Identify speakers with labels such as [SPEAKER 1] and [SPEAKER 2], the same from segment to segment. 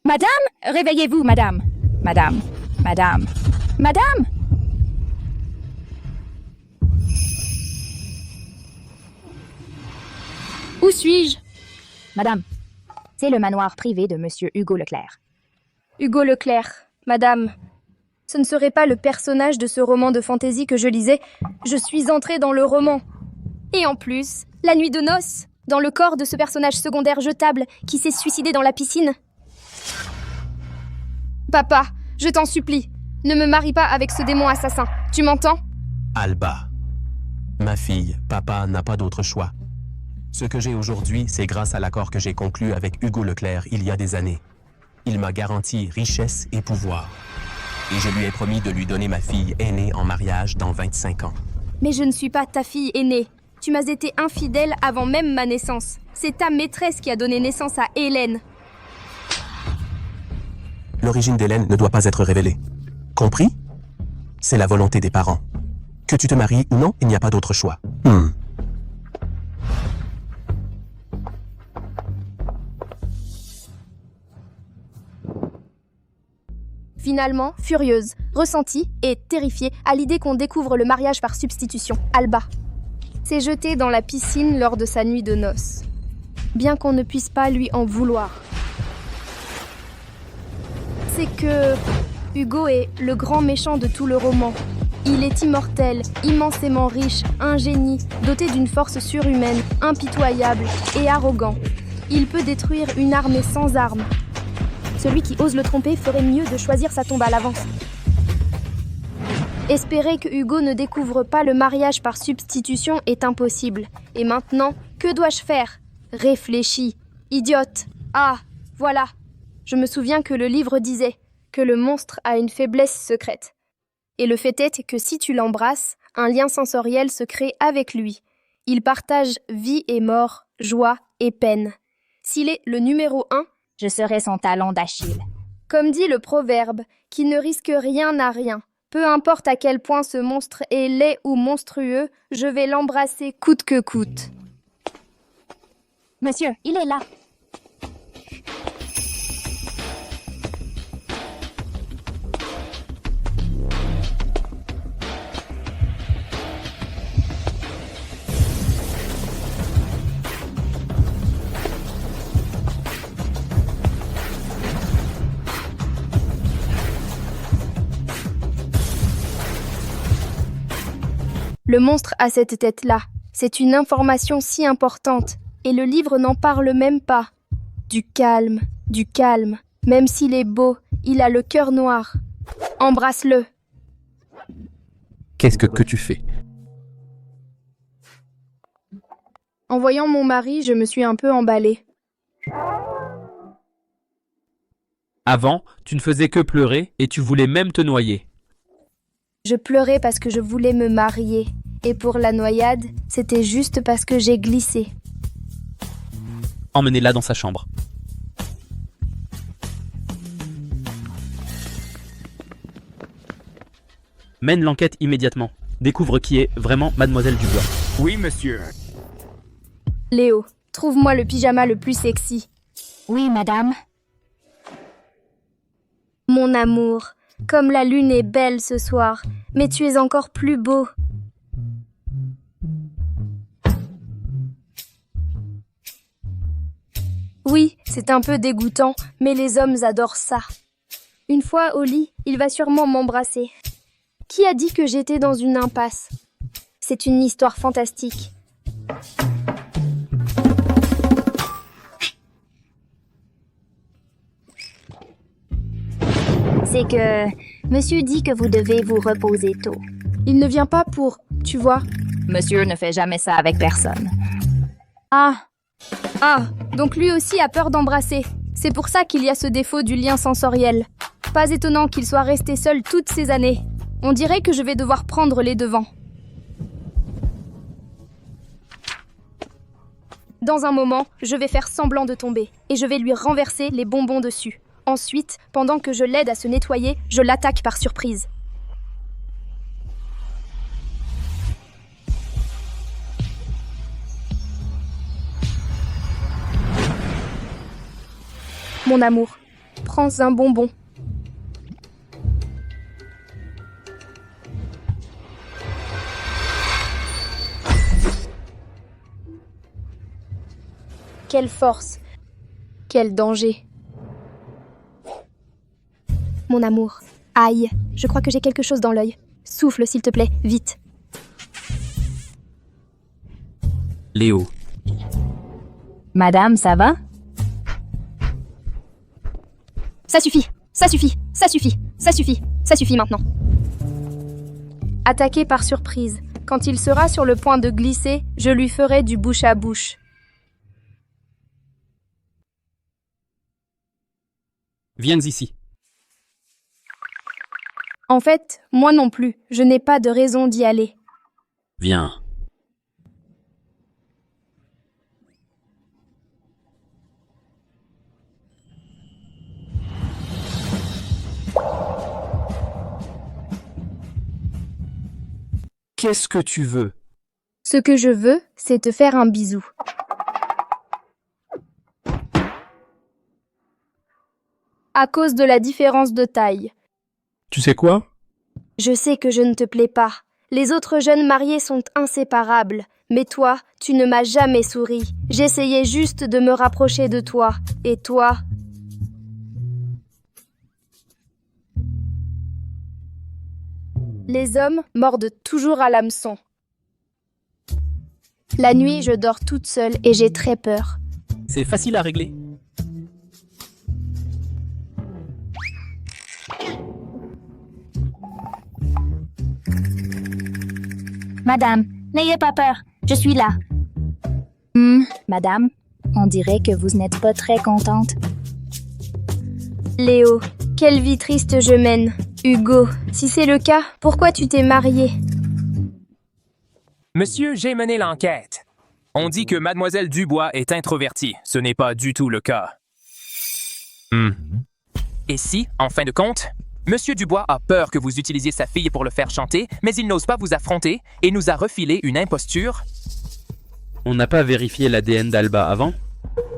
[SPEAKER 1] Madame, réveillez-vous, madame. Madame, madame, madame. Où suis-je?
[SPEAKER 2] Madame, c'est le manoir privé de Monsieur Hugo Leclerc.
[SPEAKER 3] Hugo Leclerc, madame. Ce ne serait pas le personnage de ce roman de fantaisie que je lisais. Je suis entrée dans le roman. Et en plus, la nuit de noces, dans le corps de ce personnage secondaire jetable qui s'est suicidé dans la piscine. Papa, je t'en supplie, ne me marie pas avec ce démon assassin. Tu m'entends?
[SPEAKER 4] Alba. Ma fille, papa n'a pas d'autre choix. Ce que j'ai aujourd'hui, c'est grâce à l'accord que j'ai conclu avec Hugo Leclerc il y a des années. Il m'a garanti richesse et pouvoir. Et je lui ai promis de lui donner ma fille aînée en mariage dans 25 ans.
[SPEAKER 3] Mais je ne suis pas ta fille aînée. Tu m'as été infidèle avant même ma naissance. C'est ta maîtresse qui a donné naissance à Hélène.
[SPEAKER 4] L'origine d'Hélène ne doit pas être révélée. Compris? C'est la volonté des parents. Que tu te maries ou non, il n'y a pas d'autre choix.
[SPEAKER 3] Finalement, furieuse, ressentie et terrifiée à l'idée qu'on découvre le mariage par substitution, Alba s'est jetée dans la piscine lors de sa nuit de noces. Bien qu'on ne puisse pas lui en vouloir. C'est que Hugo est le grand méchant de tout le roman. Il est immortel, immensément riche, un génie, doté d'une force surhumaine, impitoyable et arrogant. Il peut détruire une armée sans armes. Celui qui ose le tromper ferait mieux de choisir sa tombe à l'avance. Espérer que Hugo ne découvre pas le mariage par substitution est impossible. Et maintenant, que dois-je faire? Réfléchis. Idiote. Ah, voilà. Je me souviens que le livre disait que le monstre a une faiblesse secrète. Et le fait est que si tu l'embrasses, un lien sensoriel se crée avec lui. Il partage vie et mort, joie et peine. S'il est le numéro 1,
[SPEAKER 2] Je serai son talon d'Achille.
[SPEAKER 3] comme dit le proverbe, qui ne risque rien n'a rien. Peu importe à quel point ce monstre est laid ou monstrueux, je vais l'embrasser coûte que coûte.
[SPEAKER 2] Monsieur, il est là.
[SPEAKER 3] Le monstre a cette tête-là. C'est une information si importante. Et le livre n'en parle même pas. Du calme, du calme. Même s'il est beau, il a le cœur noir. Embrasse-le.
[SPEAKER 5] Qu'est-ce que tu fais?
[SPEAKER 3] En voyant mon mari, je me suis un peu emballée.
[SPEAKER 5] Avant, tu ne faisais que pleurer et tu voulais même te noyer.
[SPEAKER 3] Je pleurais parce que je voulais me marier. Et pour la noyade, c'était juste parce que j'ai glissé.
[SPEAKER 5] Emmenez-la dans sa chambre. Mène l'enquête immédiatement. Découvre qui est vraiment Mademoiselle Dubois.
[SPEAKER 6] Oui, monsieur.
[SPEAKER 3] Léo, trouve-moi le pyjama le plus sexy.
[SPEAKER 2] Oui, madame.
[SPEAKER 3] Mon amour, comme la lune est belle ce soir, mais tu es encore plus beau. Oui, c'est un peu dégoûtant, mais les hommes adorent ça. Une fois au lit, il va sûrement m'embrasser. Qui a dit que j'étais dans une impasse? C'est une histoire fantastique.
[SPEAKER 2] C'est que monsieur dit que vous devez vous reposer tôt.
[SPEAKER 3] Il ne vient pas pour, tu vois.
[SPEAKER 2] Monsieur ne fait jamais ça avec personne.
[SPEAKER 3] Ah, donc lui aussi a peur d'embrasser. C'est pour ça qu'il y a ce défaut du lien sensoriel. Pas étonnant qu'il soit resté seul toutes ces années. On dirait que je vais devoir prendre les devants. Dans un moment, je vais faire semblant de tomber et je vais lui renverser les bonbons dessus. Ensuite, pendant que je l'aide à se nettoyer, je l'attaque par surprise. Mon amour, Prends un bonbon. Quelle force! Quel danger! Mon amour. Aïe, je crois que j'ai quelque chose dans l'œil. Souffle, s'il te plaît, vite.
[SPEAKER 5] Léo.
[SPEAKER 2] Madame, ça va?
[SPEAKER 3] Ça suffit, ça suffit, ça suffit, ça suffit, ça suffit maintenant. Attaqué par surprise. Quand il sera sur le point de glisser, je lui ferai du bouche à bouche.
[SPEAKER 5] Viens ici.
[SPEAKER 3] En fait, moi non plus, je n'ai pas de raison d'y aller.
[SPEAKER 5] Viens. Qu'est-ce que tu veux?
[SPEAKER 3] Ce que je veux, c'est te faire un bisou. À cause de la différence de taille.
[SPEAKER 5] Tu sais quoi?
[SPEAKER 3] Je sais que je ne te plais pas. Les autres jeunes mariés sont inséparables. Mais toi, tu ne m'as jamais souri. J'essayais juste de me rapprocher de toi. Et toi... Les hommes mordent toujours à l'hameçon. La nuit, je dors toute seule et j'ai très peur.
[SPEAKER 5] C'est facile à régler.
[SPEAKER 2] Madame, n'ayez pas peur, je suis là. Madame, on dirait que vous n'êtes pas très contente.
[SPEAKER 3] Léo, quelle vie triste je mène. Hugo, si c'est le cas, pourquoi tu t'es marié?
[SPEAKER 6] Monsieur, j'ai mené l'enquête. On dit que Mademoiselle Dubois est introvertie. Ce n'est pas du tout le cas. Et si, en fin de compte, Monsieur Dubois a peur que vous utilisiez sa fille pour le faire chanter, mais il n'ose pas vous affronter et nous a refilé une imposture?
[SPEAKER 5] On n'a pas vérifié l'ADN d'Alba avant?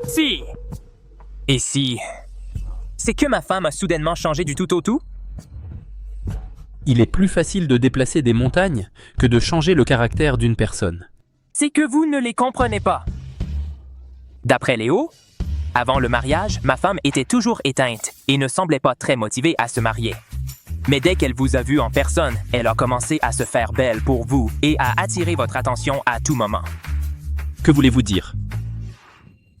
[SPEAKER 6] Si! Et si... C'est que ma femme a soudainement changé du tout au tout?
[SPEAKER 5] Il est plus facile de déplacer des montagnes que de changer le caractère d'une personne.
[SPEAKER 6] C'est que vous ne les comprenez pas. D'après Léo, avant le mariage, ma femme était toujours éteinte et ne semblait pas très motivée à se marier. Mais dès qu'elle vous a vu en personne, elle a commencé à se faire belle pour vous et à attirer votre attention à tout moment.
[SPEAKER 5] Que voulez-vous dire?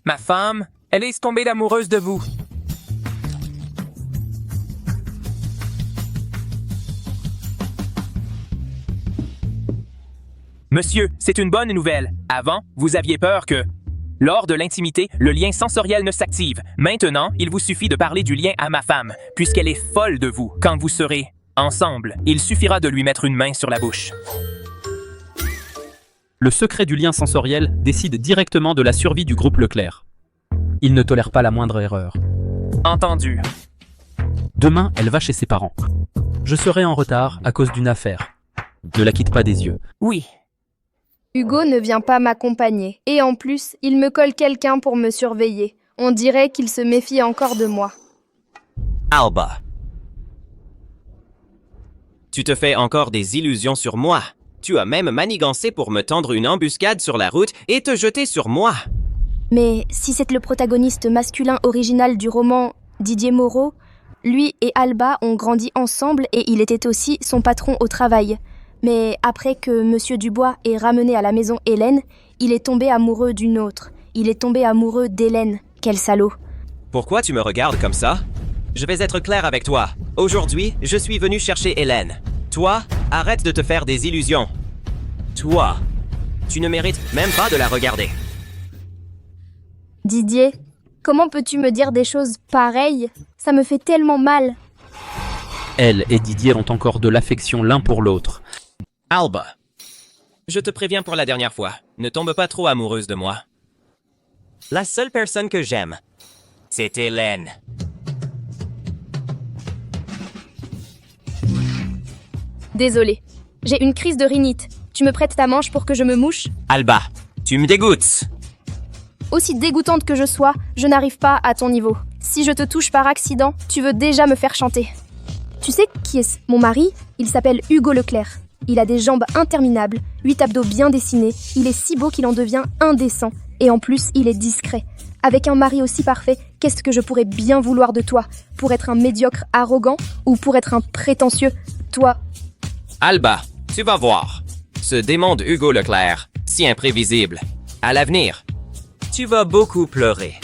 [SPEAKER 6] Ma femme, elle est tombée amoureuse de vous. Monsieur, c'est une bonne nouvelle. Avant, vous aviez peur que... Lors de l'intimité, le lien sensoriel ne s'active. Maintenant, il vous suffit de parler du lien à ma femme, puisqu'elle est folle de vous. Quand vous serez ensemble, il suffira de lui mettre une main sur la bouche.
[SPEAKER 5] Le secret du lien sensoriel décide directement de la survie du groupe Leclerc. Il ne tolère pas la moindre erreur.
[SPEAKER 6] Entendu.
[SPEAKER 5] Demain, elle va chez ses parents. Je serai en retard à cause d'une affaire. Ne la quitte pas des yeux.
[SPEAKER 6] Oui.
[SPEAKER 3] Hugo ne vient pas m'accompagner. Et en plus, il me colle quelqu'un pour me surveiller. On dirait qu'il se méfie encore de moi.
[SPEAKER 7] Alba. Tu te fais encore des illusions sur moi. Tu as même manigancé pour me tendre une embuscade sur la route et te jeter sur moi.
[SPEAKER 3] Mais si c'est le protagoniste masculin original du roman, Didier Moreau, lui et Alba ont grandi ensemble et il était aussi son patron au travail. Mais après que Monsieur Dubois ait ramené à la maison Hélène, il est tombé amoureux d'une autre. Il est tombé amoureux d'Hélène. Quel salaud.
[SPEAKER 7] Pourquoi tu me regardes comme ça? Je vais être clair avec toi. Aujourd'hui, je suis venu chercher Hélène. Toi, arrête de te faire des illusions. Toi, tu ne mérites même pas de la regarder.
[SPEAKER 3] Didier, comment peux-tu me dire des choses pareilles? Ça me fait tellement mal.
[SPEAKER 5] Elle et Didier ont encore de l'affection l'un pour l'autre.
[SPEAKER 7] Alba, je te préviens pour la dernière fois, ne tombe pas trop amoureuse de moi. La seule personne que j'aime, c'est Hélène.
[SPEAKER 3] Désolée, j'ai une crise de rhinite. Tu me prêtes ta manche pour que je me mouche?
[SPEAKER 7] Alba, tu me dégoûtes.
[SPEAKER 3] Aussi dégoûtante que je sois, je n'arrive pas à ton niveau. Si je te touche par accident, tu veux déjà me faire chanter. Tu sais qui est mon mari? Il s'appelle Hugo Leclerc. Il a des jambes interminables, 8 abdos bien dessinés, il est si beau qu'il en devient indécent. Et en plus, il est discret. Avec un mari aussi parfait, qu'est-ce que je pourrais bien vouloir de toi? Pour être un médiocre arrogant ou pour être un prétentieux? Toi,
[SPEAKER 7] Alba, tu vas voir. Ce démon de Hugo Leclerc, si imprévisible. À l'avenir, tu vas beaucoup pleurer.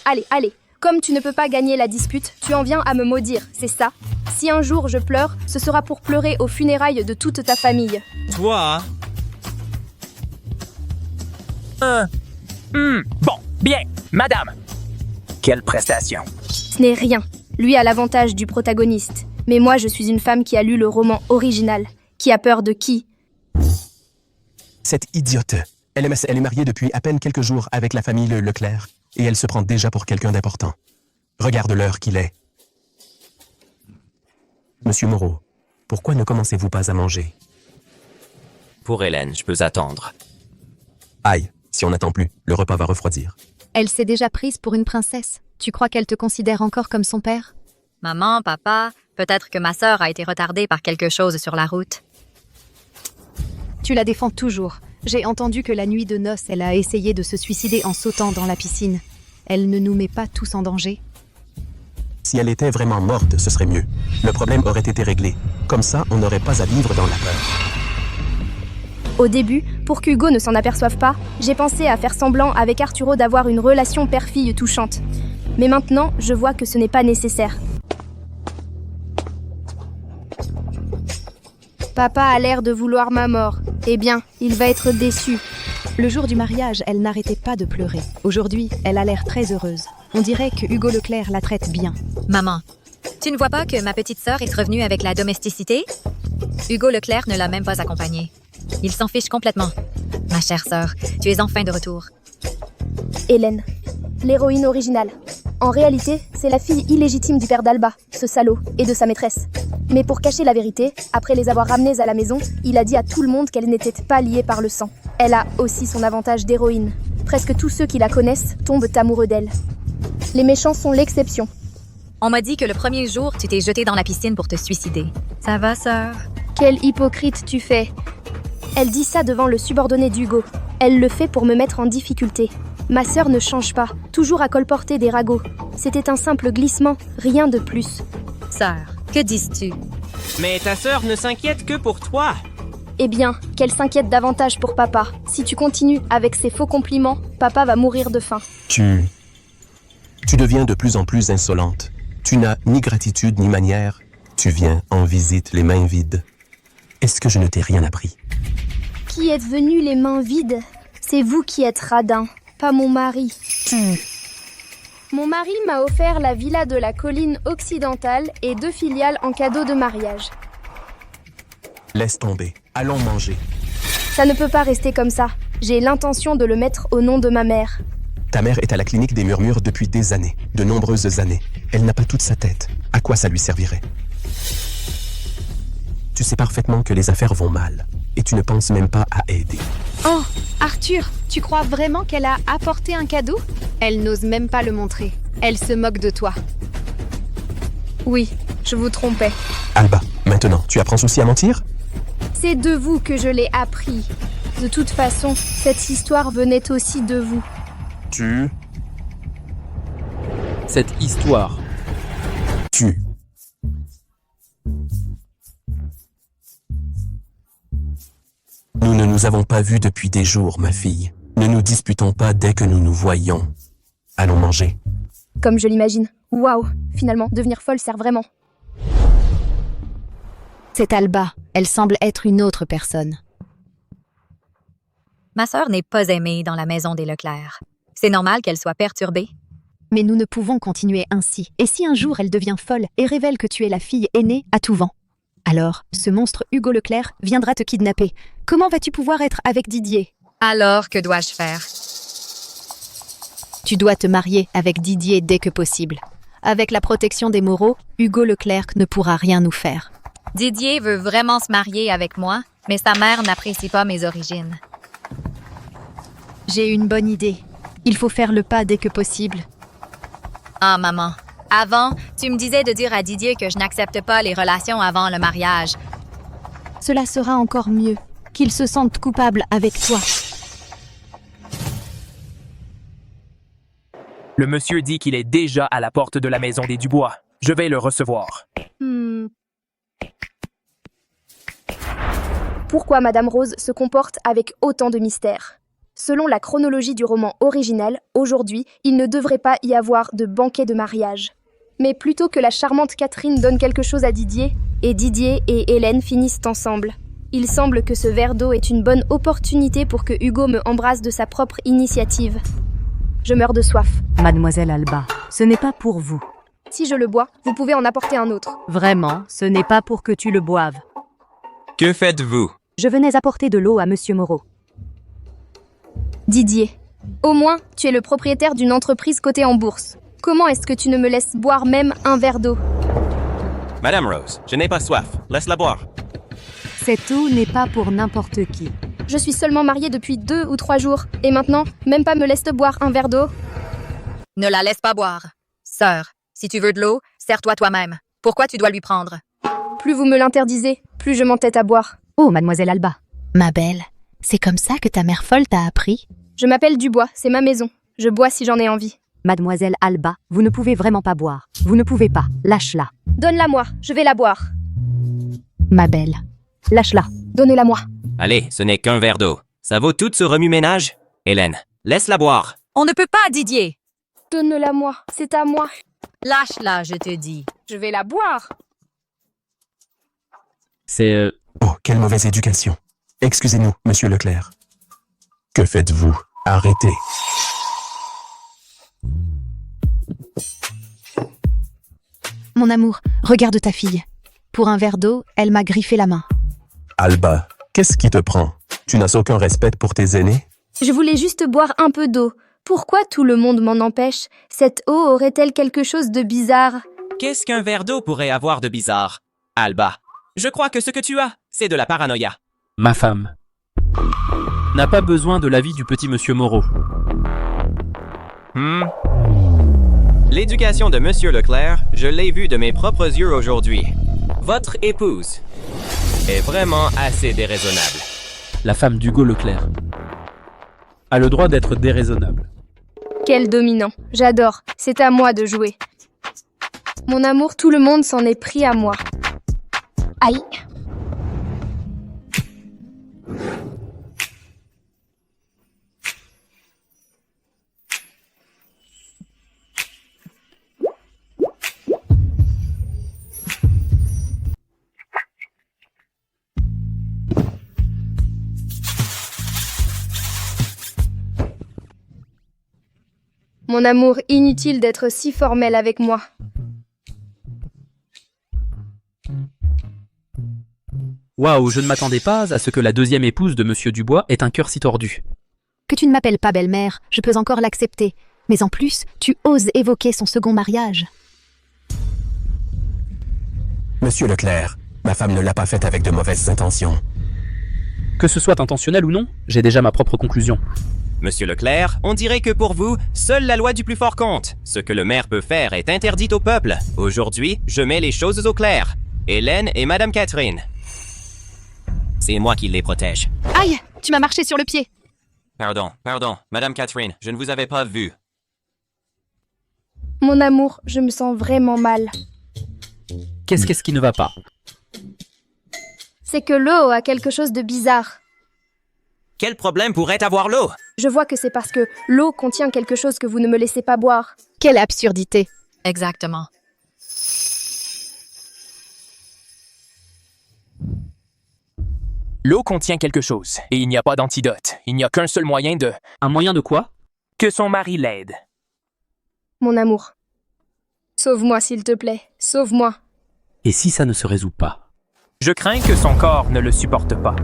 [SPEAKER 3] allez, comme tu ne peux pas gagner la dispute, tu en viens à me maudire, c'est ça? Si un jour je pleure, ce sera pour pleurer aux funérailles de toute ta famille.
[SPEAKER 7] Toi,
[SPEAKER 6] Bon, bien, madame. Quelle prestation.
[SPEAKER 3] Ce n'est rien. Lui a l'avantage du protagoniste. Mais moi, je suis une femme qui a lu le roman original. Qui a peur de qui?
[SPEAKER 4] Cette idiote. Elle est mariée depuis à peine quelques jours avec la famille Leclerc, et elle se prend déjà pour quelqu'un d'important. Regarde l'heure qu'il est. Monsieur Moreau, pourquoi ne commencez-vous pas à manger?
[SPEAKER 7] pour Hélène, je peux attendre.
[SPEAKER 4] Aïe, si on n'attend plus, le repas va refroidir.
[SPEAKER 8] Elle s'est déjà prise pour une princesse. Tu crois qu'elle te considère encore comme son père?
[SPEAKER 9] Maman, papa, peut-être que ma sœur a été retardée par quelque chose sur la route.
[SPEAKER 8] Tu la défends toujours. J'ai entendu que la nuit de noces, elle a essayé de se suicider en sautant dans la piscine. Elle ne nous met pas tous en danger?
[SPEAKER 4] Si elle était vraiment morte, ce serait mieux. Le problème aurait été réglé. Comme ça, on n'aurait pas à vivre dans la peur.
[SPEAKER 3] Au début, pour qu'Hugo ne s'en aperçoive pas, j'ai pensé à faire semblant avec Arturo d'avoir une relation père-fille touchante. Mais maintenant, je vois que ce n'est pas nécessaire. Papa a l'air de vouloir ma mort. Eh bien, il va être déçu.
[SPEAKER 8] Le jour du mariage, elle n'arrêtait pas de pleurer. Aujourd'hui, elle a l'air très heureuse. On dirait que Hugo Leclerc la traite bien.
[SPEAKER 9] Maman, tu ne vois pas que ma petite sœur est revenue avec la domesticité? Hugo Leclerc ne l'a même pas accompagnée. Il s'en fiche complètement. Ma chère sœur, tu es enfin de retour.
[SPEAKER 3] Hélène, l'héroïne originale. En réalité, c'est la fille illégitime du père d'Alba, ce salaud, et de sa maîtresse. Mais pour cacher la vérité, après les avoir ramenées à la maison, il a dit à tout le monde qu'elle n'était pas liée par le sang. Elle a aussi son avantage d'héroïne. Presque tous ceux qui la connaissent tombent amoureux d'elle. Les méchants sont l'exception.
[SPEAKER 9] On m'a dit que le premier jour, tu t'es jetée dans la piscine pour te suicider. Ça va, sœur?
[SPEAKER 3] Quelle hypocrite tu fais! Elle dit ça devant le subordonné d'Hugo. Elle le fait pour me mettre en difficulté. Ma sœur ne change pas, toujours à colporter des ragots. C'était un simple glissement, rien de plus.
[SPEAKER 9] Sœur, que dis-tu?
[SPEAKER 7] Mais ta sœur ne s'inquiète que pour toi.
[SPEAKER 3] Eh bien, qu'elle s'inquiète davantage pour papa. Si tu continues avec ces faux compliments, papa va mourir de faim.
[SPEAKER 4] Tu deviens de plus en plus insolente. Tu n'as ni gratitude ni manière. Tu viens en visite les mains vides. Est-ce que je ne t'ai rien appris?
[SPEAKER 3] Qui êtes venu les mains vides? C'est vous qui êtes radin, pas mon mari. Mon mari m'a offert la villa de la colline occidentale et 2 filiales en cadeau de mariage.
[SPEAKER 4] Laisse tomber. Allons manger.
[SPEAKER 3] Ça ne peut pas rester comme ça. J'ai l'intention de le mettre au nom de ma mère.
[SPEAKER 4] Ta mère est à la clinique des murmures depuis des années, de nombreuses années. Elle n'a pas toute sa tête. À quoi ça lui servirait? Tu sais parfaitement que les affaires vont mal, et tu ne penses même pas à aider.
[SPEAKER 8] Oh, Arthur, tu crois vraiment qu'elle a apporté un cadeau? Elle n'ose même pas le montrer. Elle se moque de toi.
[SPEAKER 3] Oui, je vous trompais.
[SPEAKER 4] Alba, maintenant, tu apprends aussi à mentir?
[SPEAKER 3] C'est de vous que je l'ai appris. De toute façon, cette histoire venait aussi de vous.
[SPEAKER 5] Cette histoire.
[SPEAKER 4] Nous ne nous avons pas vus depuis des jours, ma fille. Ne nous disputons pas dès que nous nous voyons. Allons manger.
[SPEAKER 3] Comme je l'imagine. Waouh, finalement, devenir folle sert vraiment.
[SPEAKER 8] C'est Alba. Elle semble être une autre personne.
[SPEAKER 9] Ma sœur n'est pas aimée dans la maison des Leclerc. C'est normal qu'elle soit perturbée.
[SPEAKER 8] Mais nous ne pouvons continuer ainsi. Et si un jour elle devient folle et révèle que tu es la fille aînée à tout vent? Alors, ce monstre Hugo Leclerc viendra te kidnapper. Comment vas-tu pouvoir être avec Didier?
[SPEAKER 9] Alors, que dois-je faire?
[SPEAKER 8] Tu dois te marier avec Didier dès que possible. Avec la protection des Moreau, Hugo Leclerc ne pourra rien nous faire.
[SPEAKER 9] Didier veut vraiment se marier avec moi, mais sa mère n'apprécie pas mes origines.
[SPEAKER 8] J'ai une bonne idée. Il faut faire le pas dès que possible.
[SPEAKER 9] Ah, maman. Avant, tu me disais de dire à Didier que je n'accepte pas les relations avant le mariage.
[SPEAKER 8] Cela sera encore mieux. Qu'il se sente coupable avec toi.
[SPEAKER 6] Le monsieur dit qu'il est déjà à la porte de la maison des Dubois. Je vais le recevoir.
[SPEAKER 3] Pourquoi Madame Rose se comporte avec autant de mystère? Selon la chronologie du roman originel, aujourd'hui, il ne devrait pas y avoir de banquet de mariage. Mais plutôt que la charmante Catherine donne quelque chose à Didier, et Didier et Hélène finissent ensemble. Il semble que ce verre d'eau est une bonne opportunité pour que Hugo me embrasse de sa propre initiative. Je meurs de soif.
[SPEAKER 10] Mademoiselle Alba, ce n'est pas pour vous.
[SPEAKER 3] Si je le bois, vous pouvez en apporter un autre.
[SPEAKER 10] Vraiment, ce n'est pas pour que tu le boives.
[SPEAKER 7] Que faites-vous?
[SPEAKER 10] Je venais apporter de l'eau à Monsieur Moreau.
[SPEAKER 3] Didier, au moins, tu es le propriétaire d'une entreprise cotée en bourse. Comment est-ce que tu ne me laisses boire même un verre d'eau?
[SPEAKER 7] Madame Rose, je n'ai pas soif. Laisse-la boire.
[SPEAKER 10] Cette eau n'est pas pour n'importe qui.
[SPEAKER 3] Je suis seulement mariée depuis 2 ou 3 jours, et maintenant, même pas me laisse boire un verre d'eau.
[SPEAKER 9] Ne la laisse pas boire. Sœur, si tu veux de l'eau, sers-toi toi-même. Pourquoi tu dois lui prendre?
[SPEAKER 3] Plus vous me l'interdisez, plus je m'entête à boire.
[SPEAKER 10] Oh, Mademoiselle Alba.
[SPEAKER 8] Ma belle, c'est comme ça que ta mère folle t'a appris?
[SPEAKER 3] Je m'appelle Dubois, c'est ma maison. Je bois si j'en ai envie.
[SPEAKER 10] Mademoiselle Alba, vous ne pouvez vraiment pas boire. Vous ne pouvez pas. Lâche-la.
[SPEAKER 3] Donne-la-moi, je vais la boire.
[SPEAKER 8] Ma belle.
[SPEAKER 10] Lâche-la.
[SPEAKER 3] Donnez-la-moi.
[SPEAKER 7] Allez, ce n'est qu'un verre d'eau. Ça vaut tout ce remue-ménage? Hélène, laisse-la boire.
[SPEAKER 9] On ne peut pas, Didier.
[SPEAKER 3] Donne-la-moi, c'est à moi.
[SPEAKER 9] Lâche-la, je te dis.
[SPEAKER 3] Je vais la boire.
[SPEAKER 5] C'est...
[SPEAKER 4] Oh, quelle mauvaise éducation. Excusez-nous, monsieur Leclerc. Que faites-vous? Arrêtez.
[SPEAKER 8] Mon amour, regarde ta fille. Pour un verre d'eau, elle m'a griffé la main.
[SPEAKER 4] Alba, qu'est-ce qui te prend? Tu n'as aucun respect pour tes aînés?
[SPEAKER 3] Je voulais juste boire un peu d'eau. Pourquoi tout le monde m'en empêche? Cette eau aurait-elle quelque chose de bizarre?
[SPEAKER 7] Qu'est-ce qu'un verre d'eau pourrait avoir de bizarre? Alba, je crois que ce que tu as, c'est de la paranoïa.
[SPEAKER 5] Ma femme n'a pas besoin de l'avis du petit monsieur Moreau.
[SPEAKER 7] L'éducation de Monsieur Leclerc, je l'ai vue de mes propres yeux aujourd'hui. Votre épouse est vraiment assez déraisonnable.
[SPEAKER 5] La femme d'Hugo Leclerc a le droit d'être déraisonnable.
[SPEAKER 3] Quel dominant. J'adore. C'est à moi de jouer. Mon amour, tout le monde s'en est pris à moi.
[SPEAKER 2] Aïe.
[SPEAKER 3] Mon amour, inutile d'être si formel avec moi.
[SPEAKER 5] Waouh, je ne m'attendais pas à ce que la deuxième épouse de monsieur Dubois ait un cœur si tordu.
[SPEAKER 8] Que tu ne m'appelles pas belle-mère, je peux encore l'accepter. Mais en plus, tu oses évoquer son second mariage.
[SPEAKER 4] Monsieur Leclerc, ma femme ne l'a pas faite avec de mauvaises intentions.
[SPEAKER 5] Que ce soit intentionnel ou non, j'ai déjà ma propre conclusion.
[SPEAKER 7] Monsieur Leclerc, on dirait que pour vous, seule la loi du plus fort compte. Ce que le maire peut faire est interdit au peuple. Aujourd'hui, je mets les choses au clair. Hélène et Madame Catherine. C'est moi qui les protège.
[SPEAKER 8] Aïe, tu m'as marché sur le pied.
[SPEAKER 7] Pardon, Madame Catherine, je ne vous avais pas vue.
[SPEAKER 3] Mon amour, je me sens vraiment mal.
[SPEAKER 5] Qu'est-ce qui ne va pas?
[SPEAKER 3] C'est que l'eau a quelque chose de bizarre.
[SPEAKER 7] Quel problème pourrait avoir l'eau?
[SPEAKER 3] Je vois que c'est parce que l'eau contient quelque chose que vous ne me laissez pas boire.
[SPEAKER 8] Quelle absurdité.
[SPEAKER 9] Exactement.
[SPEAKER 6] L'eau contient quelque chose, et il n'y a pas d'antidote. Il n'y a qu'un seul moyen de...
[SPEAKER 5] Un moyen de quoi?
[SPEAKER 6] Que son mari l'aide.
[SPEAKER 3] Mon amour. Sauve-moi, s'il te plaît. Sauve-moi.
[SPEAKER 5] Et si ça ne se résout pas?
[SPEAKER 6] Je crains que son corps ne le supporte pas.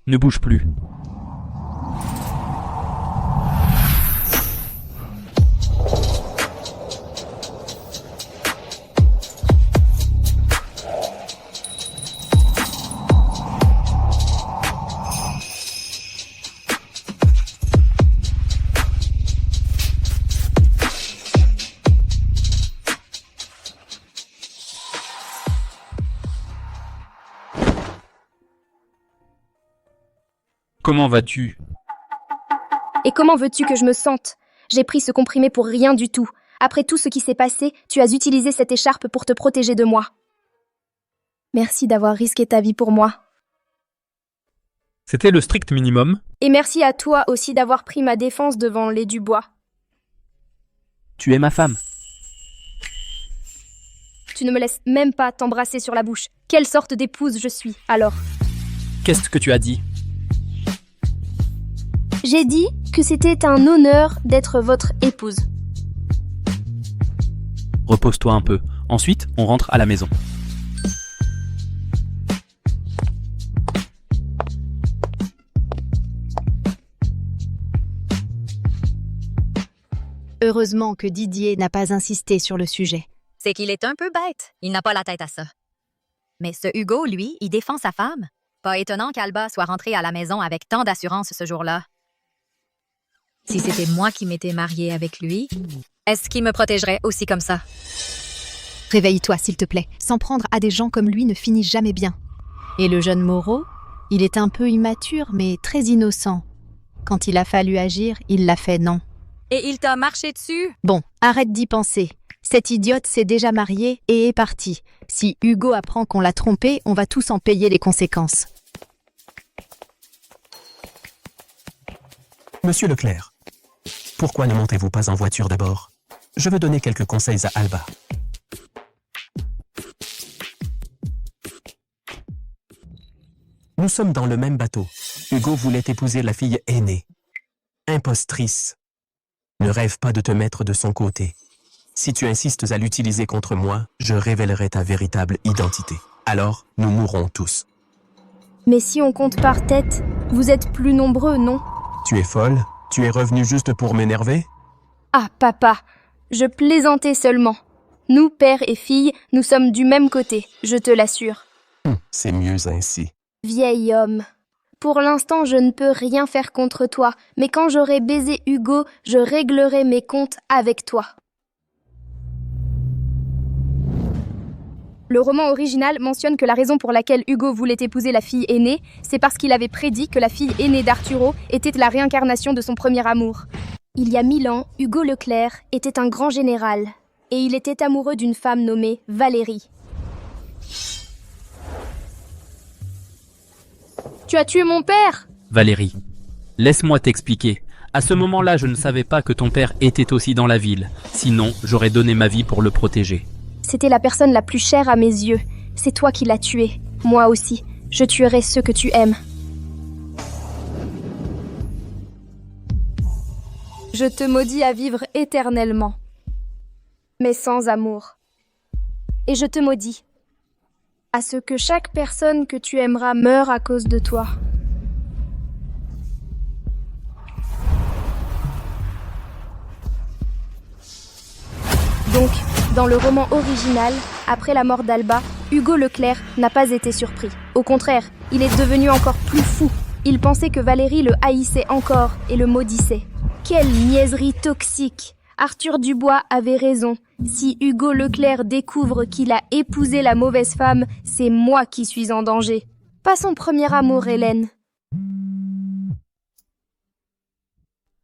[SPEAKER 5] Ne bouge plus. Comment vas-tu?
[SPEAKER 3] Et comment veux-tu que je me sente? J'ai pris ce comprimé pour rien du tout. Après tout ce qui s'est passé, tu as utilisé cette écharpe pour te protéger de moi. Merci d'avoir risqué ta vie pour moi.
[SPEAKER 5] C'était le strict minimum.
[SPEAKER 3] Et merci à toi aussi d'avoir pris ma défense devant les Dubois.
[SPEAKER 5] Tu es ma femme.
[SPEAKER 3] Tu ne me laisses même pas t'embrasser sur la bouche. Quelle sorte d'épouse je suis, alors?
[SPEAKER 5] Qu'est-ce que tu as dit?
[SPEAKER 3] J'ai dit que c'était un honneur d'être votre épouse.
[SPEAKER 5] Repose-toi un peu. Ensuite, on rentre à la maison.
[SPEAKER 8] Heureusement que Didier n'a pas insisté sur le sujet.
[SPEAKER 9] C'est qu'il est un peu bête. Il n'a pas la tête à ça. Mais ce Hugo, lui, il défend sa femme. Pas étonnant qu'Alba soit rentrée à la maison avec tant d'assurance ce jour-là. Si c'était moi qui m'étais mariée avec lui, est-ce qu'il me protégerait aussi comme ça?
[SPEAKER 8] Réveille-toi, s'il te plaît. S'en prendre à des gens comme lui ne finit jamais bien. Et le jeune Moreau, il est un peu immature, mais très innocent. Quand il a fallu agir, il l'a fait non.
[SPEAKER 9] Et il t'a marché dessus?
[SPEAKER 8] Bon, arrête d'y penser. Cette idiote s'est déjà mariée et est partie. Si Hugo apprend qu'on l'a trompée, on va tous en payer les conséquences.
[SPEAKER 4] Monsieur Leclerc, pourquoi ne montez-vous pas en voiture d'abord? Je veux donner quelques conseils à Alba. Nous sommes dans le même bateau. Hugo voulait épouser la fille aînée. Impostrice. Ne rêve pas de te mettre de son côté. Si tu insistes à l'utiliser contre moi, je révélerai ta véritable identité. Alors, nous mourrons tous.
[SPEAKER 3] Mais si on compte par tête, vous êtes plus nombreux, non?
[SPEAKER 4] Tu es folle? Tu es revenu juste pour m'énerver?
[SPEAKER 3] Ah, papa, je plaisantais seulement. Nous, père et fille, nous sommes du même côté, je te l'assure.
[SPEAKER 4] C'est mieux ainsi.
[SPEAKER 3] Vieil homme. Pour l'instant, je ne peux rien faire contre toi, mais quand j'aurai baisé Hugo, je réglerai mes comptes avec toi. Le roman original mentionne que la raison pour laquelle Hugo voulait épouser la fille aînée, c'est parce qu'il avait prédit que la fille aînée d'Arturo était la réincarnation de son premier amour. Il y a 1000 ans, Hugo Leclerc était un grand général, et il était amoureux d'une femme nommée Valérie. Tu as tué mon père!
[SPEAKER 5] Valérie, laisse-moi t'expliquer. À ce moment-là, je ne savais pas que ton père était aussi dans la ville. Sinon, j'aurais donné ma vie pour le protéger.
[SPEAKER 3] C'était la personne la plus chère à mes yeux. C'est toi qui l'as tué. Moi aussi. Je tuerai ceux que tu aimes. Je te maudis à vivre éternellement, mais sans amour. Et je te maudis à ce que chaque personne que tu aimeras meure à cause de toi. Donc, dans le roman original, après la mort d'Alba, Hugo Leclerc n'a pas été surpris. Au contraire, il est devenu encore plus fou. Il pensait que Valérie le haïssait encore et le maudissait. Quelle niaiserie toxique! Arthur Dubois avait raison. Si Hugo Leclerc découvre qu'il a épousé la mauvaise femme, c'est moi qui suis en danger. Pas son premier amour, Hélène.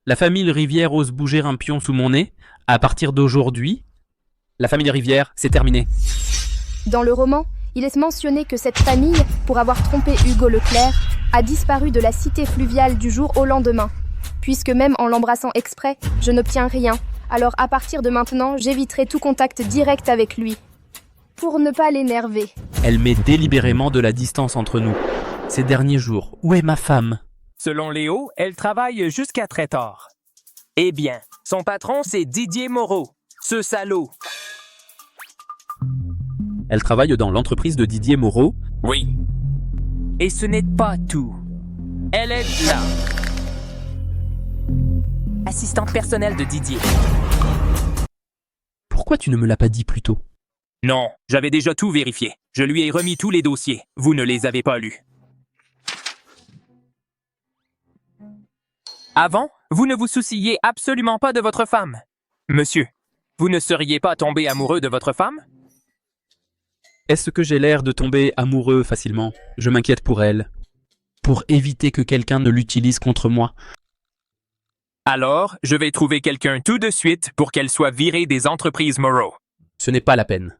[SPEAKER 5] La famille Rivière ose bouger un pion sous mon nez. À partir d'aujourd'hui, la famille Rivière, c'est terminé.
[SPEAKER 3] Dans le roman, il est mentionné que cette famille, pour avoir trompé Hugo Leclerc, a disparu de la cité fluviale du jour au lendemain. Puisque même en l'embrassant exprès, je n'obtiens rien. Alors à partir de maintenant, j'éviterai tout contact direct avec lui. Pour ne pas l'énerver.
[SPEAKER 5] Elle met délibérément de la distance entre nous. Ces derniers jours, où est ma femme?
[SPEAKER 6] Selon Léo, elle travaille jusqu'à très tard. Eh bien, son patron, c'est Didier Moreau, ce salaud.
[SPEAKER 5] Elle travaille dans l'entreprise de Didier Moreau.
[SPEAKER 6] Oui. Et ce n'est pas tout. Elle est là. Assistante personnelle de Didier.
[SPEAKER 5] Pourquoi tu ne me l'as pas dit plus tôt?
[SPEAKER 6] Non, j'avais déjà tout vérifié. Je lui ai remis tous les dossiers. Vous ne les avez pas lus. Avant, vous ne vous souciez absolument pas de votre femme. Monsieur, vous ne seriez pas tombé amoureux de votre femme?
[SPEAKER 5] Est-ce que j'ai l'air de tomber amoureux facilement? Je m'inquiète pour elle. Pour éviter que quelqu'un ne l'utilise contre moi.
[SPEAKER 6] Alors, je vais trouver quelqu'un tout de suite pour qu'elle soit virée des entreprises Moreau.
[SPEAKER 5] Ce n'est pas la peine.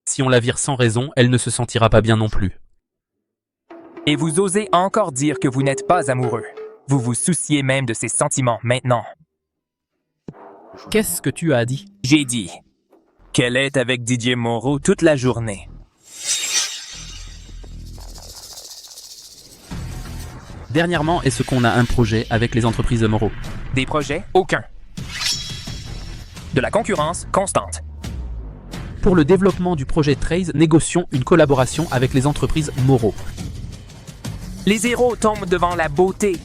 [SPEAKER 5] Si on la vire sans raison, elle ne se sentira pas bien non plus.
[SPEAKER 6] Et vous osez encore dire que vous n'êtes pas amoureux. Vous vous souciez même de ses sentiments maintenant.
[SPEAKER 5] Qu'est-ce que tu as dit?
[SPEAKER 6] J'ai dit qu'elle est avec Didier Moreau toute la journée.
[SPEAKER 5] Dernièrement, est-ce qu'on a un projet avec les entreprises de Moreau?
[SPEAKER 6] Des projets? Aucun. De la concurrence constante.
[SPEAKER 5] Pour le développement du projet Trace, négocions une collaboration avec les entreprises Moreau.
[SPEAKER 6] Les héros tombent devant la beauté.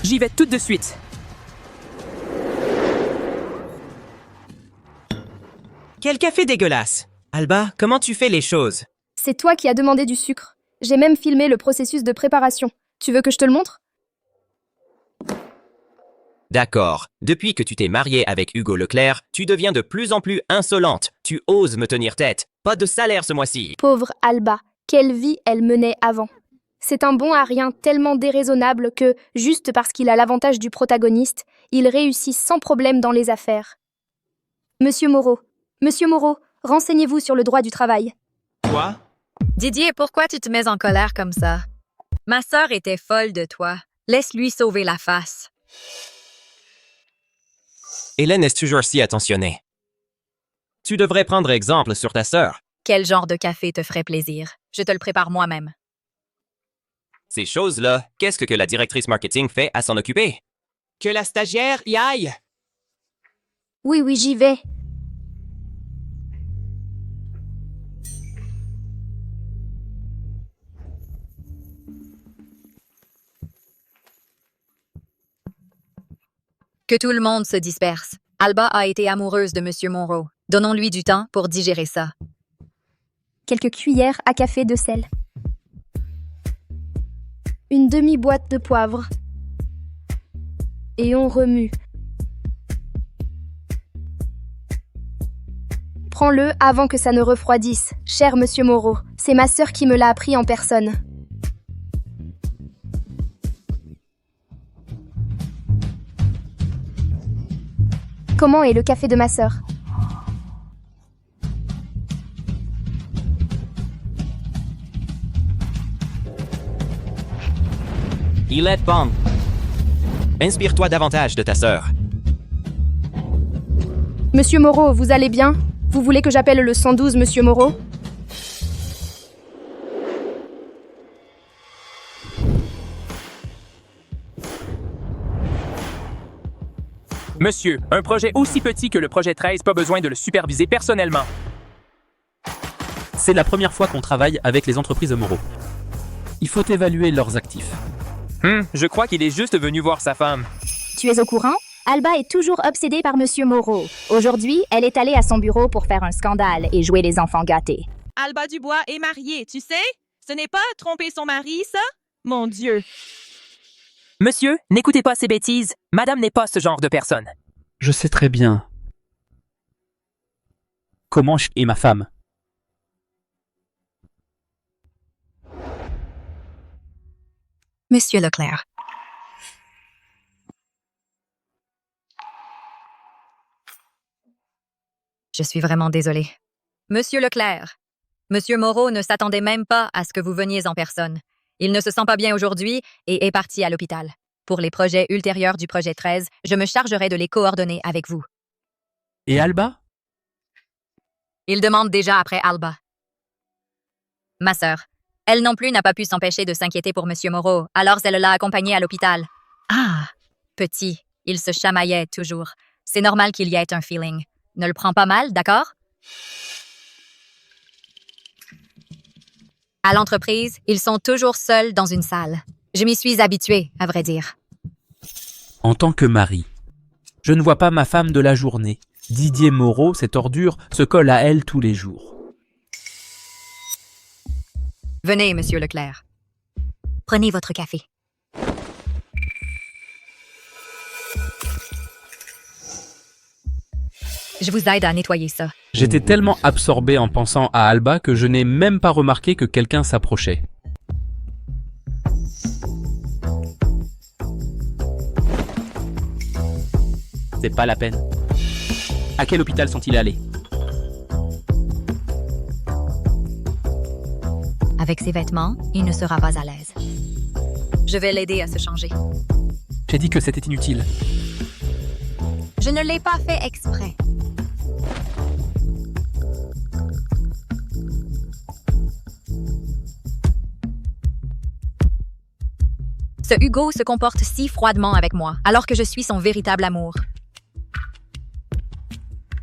[SPEAKER 6] J'y vais tout de suite.
[SPEAKER 7] Quel café dégueulasse! Alba, comment tu fais les choses?
[SPEAKER 3] C'est toi qui as demandé du sucre. J'ai même filmé le processus de préparation. Tu veux que je te le montre?
[SPEAKER 7] D'accord. Depuis que tu t'es mariée avec Hugo Leclerc, tu deviens de plus en plus insolente. Tu oses me tenir tête. Pas de salaire ce mois-ci.
[SPEAKER 3] Pauvre Alba, quelle vie elle menait avant. C'est un bon à rien tellement déraisonnable que, juste parce qu'il a l'avantage du protagoniste, il réussit sans problème dans les affaires. Monsieur Moreau, renseignez-vous sur le droit du travail.
[SPEAKER 7] Quoi?
[SPEAKER 9] Didier, pourquoi tu te mets en colère comme ça? Ma sœur était folle de toi. Laisse-lui sauver la face.
[SPEAKER 7] Hélène est toujours si attentionnée. Tu devrais prendre exemple sur ta sœur.
[SPEAKER 9] Quel genre de café te ferait plaisir? Je te le prépare moi-même.
[SPEAKER 7] Ces choses-là, qu'est-ce que la directrice marketing fait à s'en occuper? Que la stagiaire y aille!
[SPEAKER 3] Oui, j'y vais.
[SPEAKER 9] Que tout le monde se disperse. Alba a été amoureuse de Monsieur Moreau. Donnons-lui du temps pour digérer ça.
[SPEAKER 3] Quelques cuillères à café de sel. Une demi-boîte de poivre. Et on remue. Prends-le avant que ça ne refroidisse, cher Monsieur Moreau. C'est ma sœur qui me l'a appris en personne. Comment est le café de ma sœur?
[SPEAKER 7] Il est bon. Inspire-toi davantage de ta sœur.
[SPEAKER 3] Monsieur Moreau, vous allez bien? Vous voulez que j'appelle le 112, Monsieur Moreau?
[SPEAKER 6] Monsieur, un projet aussi petit que le projet 13, pas besoin de le superviser personnellement.
[SPEAKER 5] C'est la première fois qu'on travaille avec les entreprises de Moreau. Il faut évaluer leurs actifs.
[SPEAKER 6] Je crois qu'il est juste venu voir sa femme.
[SPEAKER 2] Tu es au courant? Alba est toujours obsédée par Monsieur Moreau. Aujourd'hui, elle est allée à son bureau pour faire un scandale et jouer les enfants gâtés.
[SPEAKER 11] Alba Dubois est mariée, tu sais? Ce n'est pas tromper son mari, ça? Mon Dieu!
[SPEAKER 6] Monsieur, n'écoutez pas ces bêtises. Madame n'est pas ce genre de personne.
[SPEAKER 5] Je sais très bien. Comment je est ma femme?
[SPEAKER 9] Monsieur Leclerc. Je suis vraiment désolée. Monsieur Leclerc, Monsieur Moreau ne s'attendait même pas à ce que vous veniez en personne. Il ne se sent pas bien aujourd'hui et est parti à l'hôpital. Pour les projets ultérieurs du projet 13, je me chargerai de les coordonner avec vous.
[SPEAKER 5] Et Alba?
[SPEAKER 9] Il demande déjà après Alba. Ma sœur, elle non plus n'a pas pu s'empêcher de s'inquiéter pour Monsieur Moreau, alors elle l'a accompagné à l'hôpital. Ah, petit, il se chamaillait toujours. C'est normal qu'il y ait un feeling. Ne le prends pas mal, d'accord? À l'entreprise, ils sont toujours seuls dans une salle. Je m'y suis habituée, à vrai dire.
[SPEAKER 5] En tant que mari, je ne vois pas ma femme de la journée. Didier Moreau, cette ordure, se colle à elle tous les jours.
[SPEAKER 9] Venez, monsieur Leclerc. Prenez votre café. Je vous aide à nettoyer ça.
[SPEAKER 5] J'étais tellement absorbé en pensant à Alba que je n'ai même pas remarqué que quelqu'un s'approchait. C'est pas la peine. À quel hôpital sont-ils allés?
[SPEAKER 9] Avec ses vêtements, il ne sera pas à l'aise. Je vais l'aider à se changer.
[SPEAKER 5] J'ai dit que c'était inutile.
[SPEAKER 9] Je ne l'ai pas fait exprès. Ce Hugo se comporte si froidement avec moi, alors que je suis son véritable amour.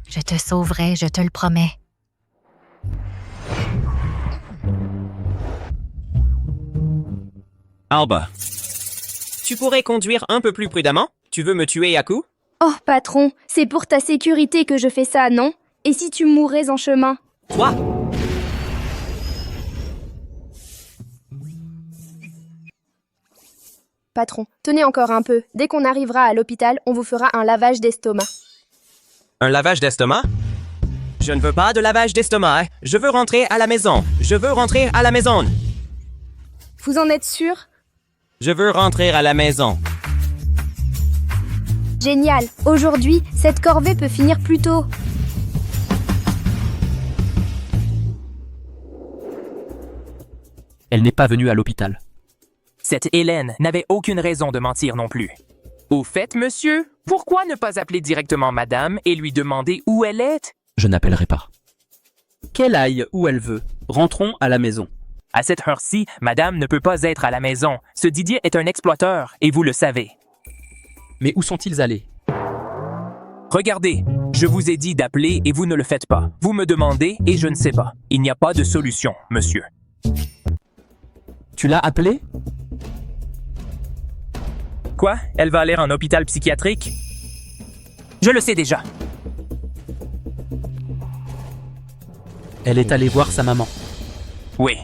[SPEAKER 9] Je te sauverai, je te le promets.
[SPEAKER 7] Alba, tu pourrais conduire un peu plus prudemment? Tu veux me tuer à coups?
[SPEAKER 3] Oh, patron, c'est pour ta sécurité que je fais ça, non? Et si tu mourais en chemin?
[SPEAKER 7] Toi!
[SPEAKER 3] Patron, tenez encore un peu. Dès qu'on arrivera à l'hôpital, on vous fera un lavage d'estomac.
[SPEAKER 7] Un lavage d'estomac? Je ne veux pas de lavage d'estomac. Je veux rentrer à la maison. Je veux rentrer à la maison.
[SPEAKER 3] Vous en êtes sûr?
[SPEAKER 7] Je veux rentrer à la maison.
[SPEAKER 3] Génial. Aujourd'hui, cette corvée peut finir plus tôt.
[SPEAKER 5] Elle n'est pas venue à l'hôpital.
[SPEAKER 6] Cette Hélène n'avait aucune raison de mentir non plus. Au fait, monsieur, pourquoi ne pas appeler directement madame et lui demander où elle est?
[SPEAKER 5] Je n'appellerai pas. Qu'elle aille où elle veut. Rentrons à la maison.
[SPEAKER 6] À cette heure-ci, madame ne peut pas être à la maison. Ce Didier est un exploiteur, et vous le savez.
[SPEAKER 5] Mais où sont-ils allés?
[SPEAKER 6] Regardez, je vous ai dit d'appeler et vous ne le faites pas. Vous me demandez et je ne sais pas. Il n'y a pas de solution, monsieur.
[SPEAKER 5] Tu l'as appelée?
[SPEAKER 6] Quoi? Elle va aller en hôpital psychiatrique? Je le sais déjà.
[SPEAKER 5] Elle est allée voir sa maman.
[SPEAKER 6] Oui.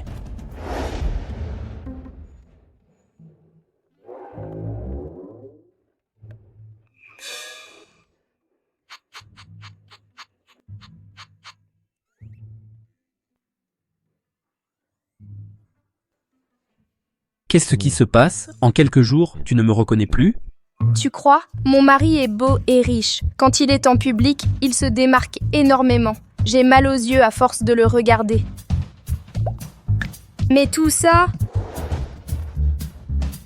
[SPEAKER 5] Qu'est-ce qui se passe? En quelques jours, tu ne me reconnais plus?
[SPEAKER 3] Tu crois? Mon mari est beau et riche. Quand il est en public, il se démarque énormément. J'ai mal aux yeux à force de le regarder. Mais tout ça...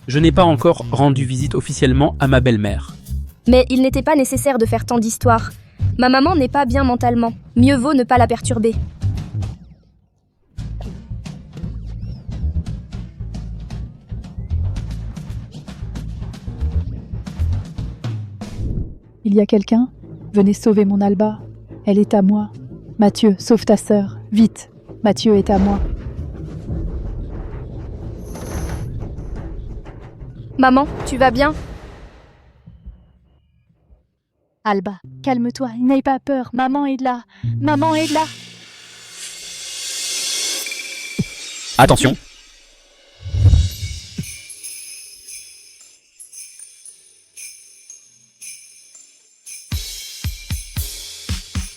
[SPEAKER 5] Je n'ai pas encore rendu visite officiellement à ma belle-mère.
[SPEAKER 3] Mais il n'était pas nécessaire de faire tant d'histoires. Ma maman n'est pas bien mentalement. Mieux vaut ne pas la perturber.
[SPEAKER 12] Il y a quelqu'un? Venez sauver mon Alba. Elle est à moi. Mathieu, sauve ta sœur. Vite. Mathieu est à moi.
[SPEAKER 3] Maman, tu vas bien?
[SPEAKER 12] Alba, calme-toi, n'aie pas peur. Maman est là. Maman est là.
[SPEAKER 5] Attention.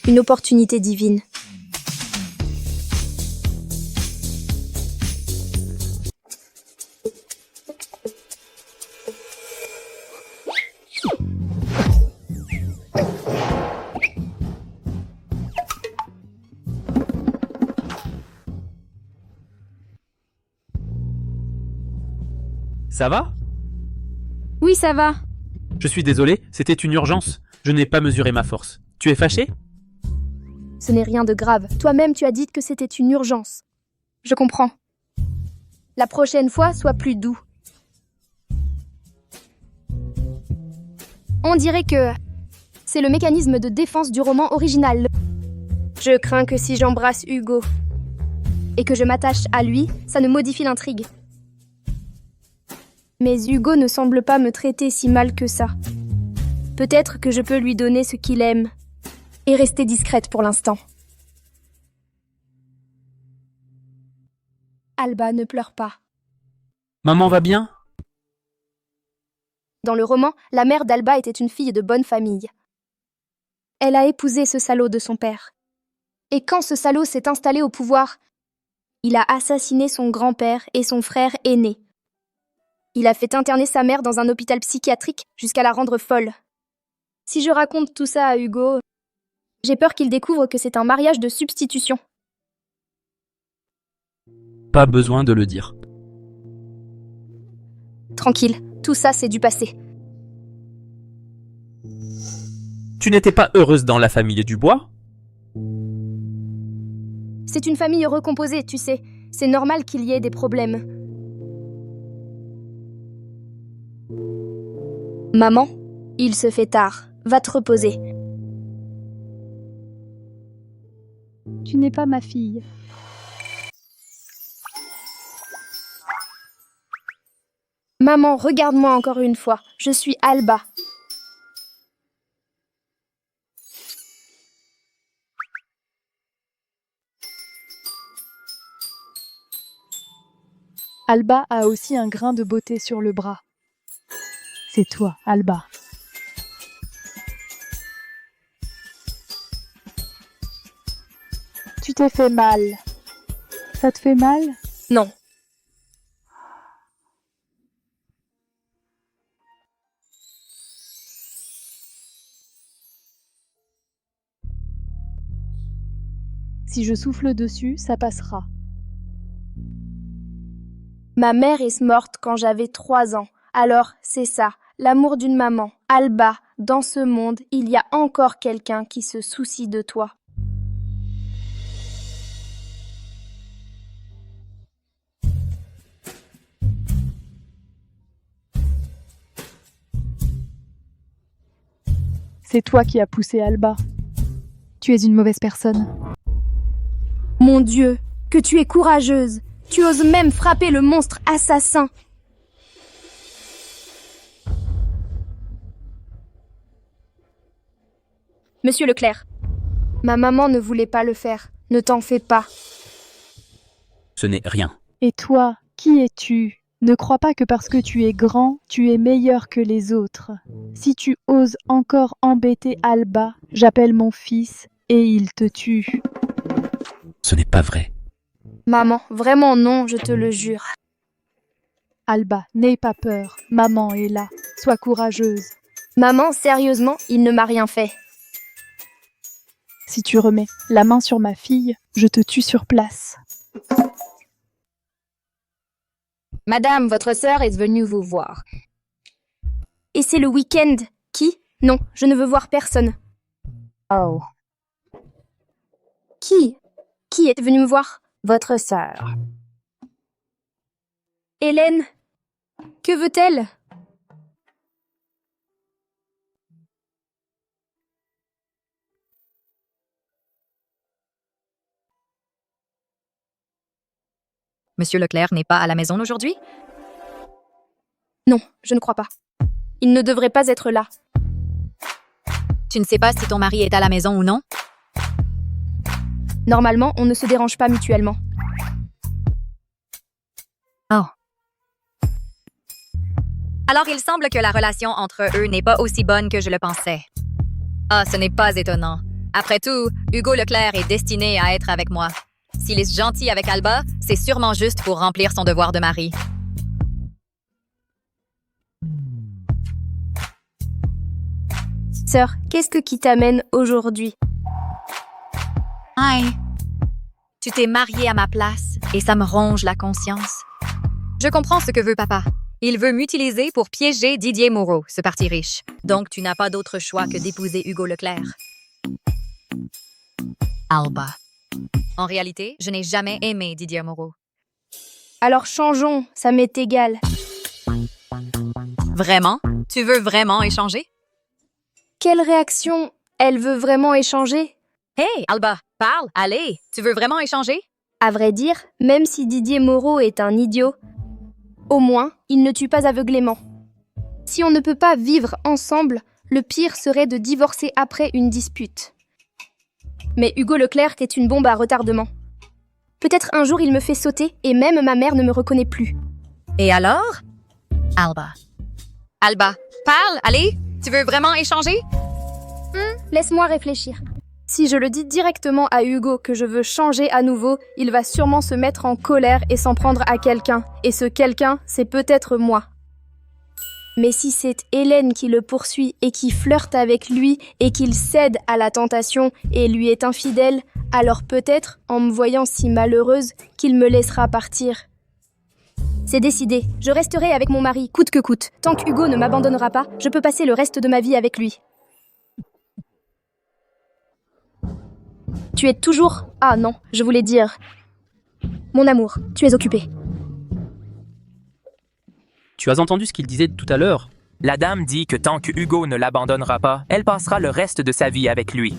[SPEAKER 3] Une opportunité divine.
[SPEAKER 5] Ça va?
[SPEAKER 3] Oui, ça va.
[SPEAKER 5] Je suis désolé, c'était une urgence. Je n'ai pas mesuré ma force. Tu es fâché?
[SPEAKER 3] Ce n'est rien de grave. Toi-même, tu as dit que c'était une urgence. Je comprends. La prochaine fois, sois plus doux. On dirait que c'est le mécanisme de défense du roman original. Je crains que si j'embrasse Hugo et que je m'attache à lui, ça ne modifie l'intrigue. Mais Hugo ne semble pas me traiter si mal que ça. Peut-être que je peux lui donner ce qu'il aime. Et rester discrète pour l'instant. Alba, ne pleure pas.
[SPEAKER 5] Maman va bien?
[SPEAKER 3] Dans le roman, la mère d'Alba était une fille de bonne famille. Elle a épousé ce salaud de son père. Et quand ce salaud s'est installé au pouvoir, il a assassiné son grand-père et son frère aîné. Il a fait interner sa mère dans un hôpital psychiatrique jusqu'à la rendre folle. Si je raconte tout ça à Hugo, j'ai peur qu'il découvre que c'est un mariage de substitution.
[SPEAKER 5] Pas besoin de le dire.
[SPEAKER 3] Tranquille, tout ça c'est du passé.
[SPEAKER 5] Tu n'étais pas heureuse dans la famille Dubois?
[SPEAKER 3] C'est une famille recomposée, tu sais. C'est normal qu'il y ait des problèmes. Maman, il se fait tard. Va te reposer.
[SPEAKER 12] Tu n'es pas ma fille.
[SPEAKER 3] Maman, regarde-moi encore une fois. Je suis Alba.
[SPEAKER 12] Alba a aussi un grain de beauté sur le bras. C'est toi, Alba. Tu t'es fait mal. Ça te fait mal?
[SPEAKER 3] Non.
[SPEAKER 12] Si je souffle dessus, ça passera.
[SPEAKER 3] Ma mère est morte quand j'avais 3 ans. Alors, c'est ça, l'amour d'une maman. Alba, dans ce monde, il y a encore quelqu'un qui se soucie de toi.
[SPEAKER 12] C'est toi qui as poussé Alba. Tu es une mauvaise personne.
[SPEAKER 3] Mon Dieu, que tu es courageuse. Tu oses même frapper le monstre assassin. Monsieur Leclerc, ma maman ne voulait pas le faire. Ne t'en fais pas.
[SPEAKER 5] Ce n'est rien.
[SPEAKER 12] Et toi, qui es-tu? Ne crois pas que parce que tu es grand, tu es meilleur que les autres. Si tu oses encore embêter Alba, j'appelle mon fils et il te tue.
[SPEAKER 5] Ce n'est pas vrai.
[SPEAKER 3] Maman, vraiment non, je te le jure.
[SPEAKER 12] Alba, n'aie pas peur. Maman est là. Sois courageuse.
[SPEAKER 3] Maman, sérieusement, il ne m'a rien fait.
[SPEAKER 12] Si tu remets la main sur ma fille, je te tue sur place.
[SPEAKER 2] Madame, votre sœur est venue vous voir.
[SPEAKER 3] Et c'est le week-end. Qui? Non, je ne veux voir personne.
[SPEAKER 2] Oh,
[SPEAKER 3] Qui? Qui est venu me voir?
[SPEAKER 2] votre sœur.
[SPEAKER 3] Hélène. Que veut-elle?
[SPEAKER 9] Monsieur Leclerc n'est pas à la maison aujourd'hui?
[SPEAKER 3] Non, je ne crois pas. Il ne devrait pas être là.
[SPEAKER 9] Tu ne sais pas si ton mari est à la maison ou non?
[SPEAKER 3] Normalement, on ne se dérange pas mutuellement.
[SPEAKER 9] Oh. Alors il semble que la relation entre eux n'est pas aussi bonne que je le pensais. Ah, ce n'est pas étonnant. Après tout, Hugo Leclerc est destiné à être avec moi. S'il est gentil avec Alba, c'est sûrement juste pour remplir son devoir de mari.
[SPEAKER 3] Sœur, qu'est-ce qui t'amène aujourd'hui?
[SPEAKER 9] Hi. Tu t'es mariée à ma place et ça me ronge la conscience. Je comprends ce que veut papa. Il veut m'utiliser pour piéger Didier Moreau, ce parti riche. Donc tu n'as pas d'autre choix que d'épouser Hugo Leclerc. Alba. En réalité, je n'ai jamais aimé Didier Moreau.
[SPEAKER 3] Alors changeons, ça m'est égal.
[SPEAKER 9] Vraiment? Tu veux vraiment échanger?
[SPEAKER 3] Quelle réaction? Elle veut vraiment échanger?
[SPEAKER 9] Hey, Alba, parle, allez, tu veux vraiment échanger?
[SPEAKER 3] À vrai dire, même si Didier Moreau est un idiot, Au moins, il ne tue pas aveuglément. Si on ne peut pas vivre ensemble, le pire serait de divorcer après une dispute. Mais Hugo Leclerc est une bombe à retardement. Peut-être un jour il me fait sauter et même ma mère ne me reconnaît plus.
[SPEAKER 9] Et alors? Alba. Alba, parle, allez! Tu veux vraiment échanger?
[SPEAKER 3] Laisse-moi réfléchir. Si je le dis directement à Hugo que je veux changer à nouveau, il va sûrement se mettre en colère et s'en prendre à quelqu'un. Et ce quelqu'un, c'est peut-être moi. Mais si c'est Hélène qui le poursuit et qui flirte avec lui et qu'il cède à la tentation et lui est infidèle, alors peut-être, en me voyant si malheureuse, qu'il me laissera partir. C'est décidé, je resterai avec mon mari, coûte que coûte. Tant que Hugo ne m'abandonnera pas, je peux passer le reste de ma vie avec lui. Tu es toujours... Ah non, je voulais dire... Mon amour, tu es occupé.
[SPEAKER 5] Tu as entendu ce qu'il disait tout à l'heure?
[SPEAKER 6] La dame dit que tant que Hugo ne l'abandonnera pas, elle passera le reste de sa vie avec lui.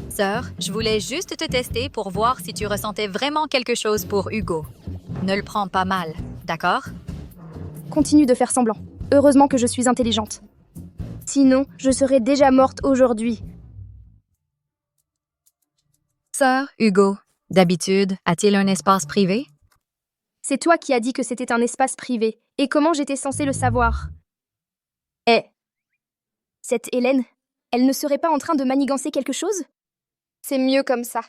[SPEAKER 9] Sœur, je voulais juste te tester pour voir si tu ressentais vraiment quelque chose pour Hugo. Ne le prends pas mal, d'accord?
[SPEAKER 3] Continue de faire semblant. Heureusement que je suis intelligente. Sinon, je serais déjà morte aujourd'hui.
[SPEAKER 9] Sœur, Hugo, d'habitude, a-t-il un espace privé?
[SPEAKER 3] C'est toi qui as dit que c'était un espace privé. Et comment j'étais censée le savoir? Cette Hélène, elle ne serait pas en train de manigancer quelque chose? C'est mieux comme ça.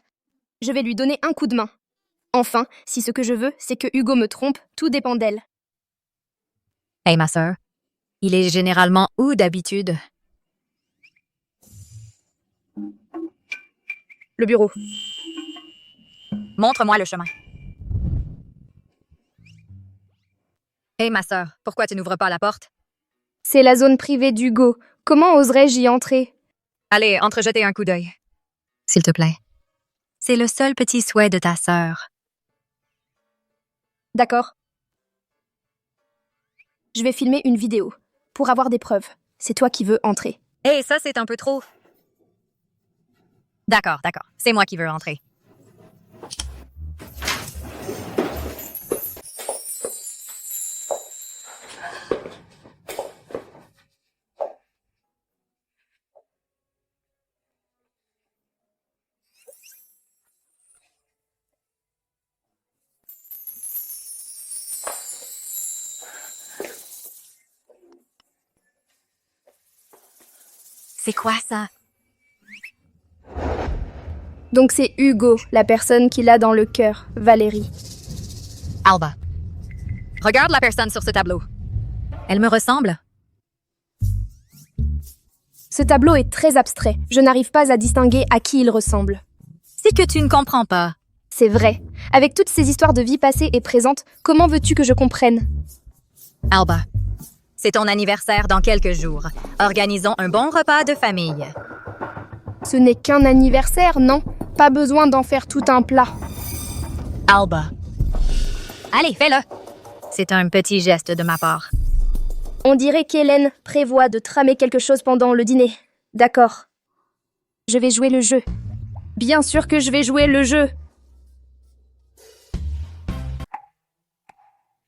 [SPEAKER 3] Je vais lui donner un coup de main. Enfin, si ce que je veux, c'est que Hugo me trompe, tout dépend d'elle.
[SPEAKER 9] Hey, ma sœur. Il est généralement où d'habitude?
[SPEAKER 3] Le bureau.
[SPEAKER 9] Montre-moi le chemin. Hey, ma sœur, pourquoi tu n'ouvres pas la porte?
[SPEAKER 3] C'est la zone privée d'Hugo. Comment oserais-je y entrer?
[SPEAKER 9] Allez, entre-jeter un coup d'œil. S'il te plaît. C'est le seul petit souhait de ta sœur.
[SPEAKER 3] D'accord. Je vais filmer une vidéo. Pour avoir des preuves. C'est toi qui veux entrer.
[SPEAKER 9] Hey, ça, c'est un peu trop. D'accord, d'accord. C'est moi qui veux entrer. C'est quoi ça?
[SPEAKER 3] Donc c'est Hugo, la personne qu'il a dans le cœur, Valérie.
[SPEAKER 9] Alba. Regarde la personne sur ce tableau. Elle me ressemble?
[SPEAKER 3] Ce tableau est très abstrait. Je n'arrive pas à distinguer à qui il ressemble.
[SPEAKER 9] C'est que tu ne comprends pas.
[SPEAKER 3] C'est vrai. Avec toutes ces histoires de vie passée et présente, comment veux-tu que je comprenne?
[SPEAKER 9] Alba. C'est ton anniversaire dans quelques jours. Organisons un bon repas de famille.
[SPEAKER 3] Ce n'est qu'un anniversaire, non? Pas besoin d'en faire tout un plat.
[SPEAKER 9] Alba. Allez, fais-le. C'est un petit geste de ma part.
[SPEAKER 3] On dirait qu'Hélène prévoit de tramer quelque chose pendant le dîner. D'accord. Je vais jouer le jeu. Bien sûr que je vais jouer le jeu.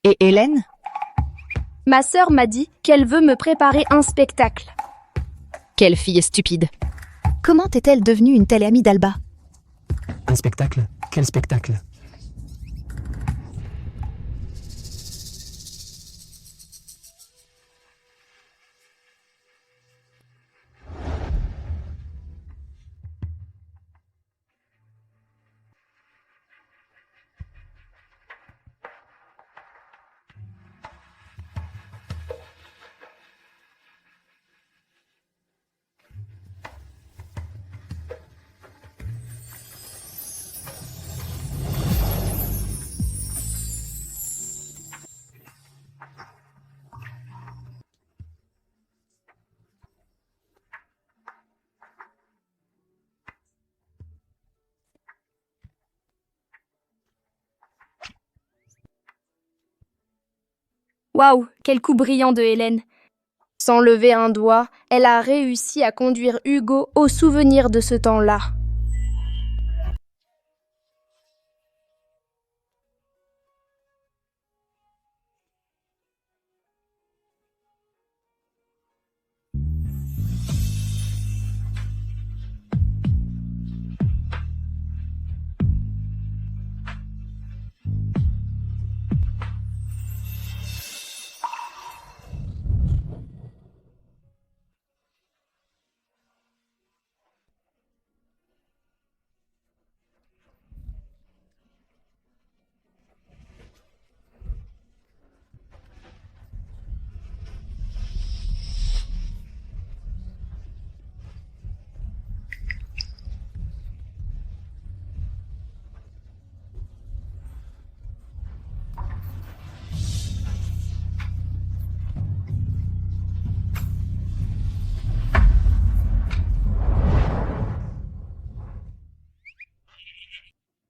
[SPEAKER 10] Et Hélène?
[SPEAKER 3] Ma sœur m'a dit qu'elle veut me préparer un spectacle.
[SPEAKER 8] Quelle fille stupide. Comment est-elle devenue une telle amie d'Alba?
[SPEAKER 4] Un spectacle? Quel spectacle?
[SPEAKER 3] Waouh, quel coup brillant de Hélène. Sans lever un doigt, elle a réussi à conduire Hugo au souvenir de ce temps-là.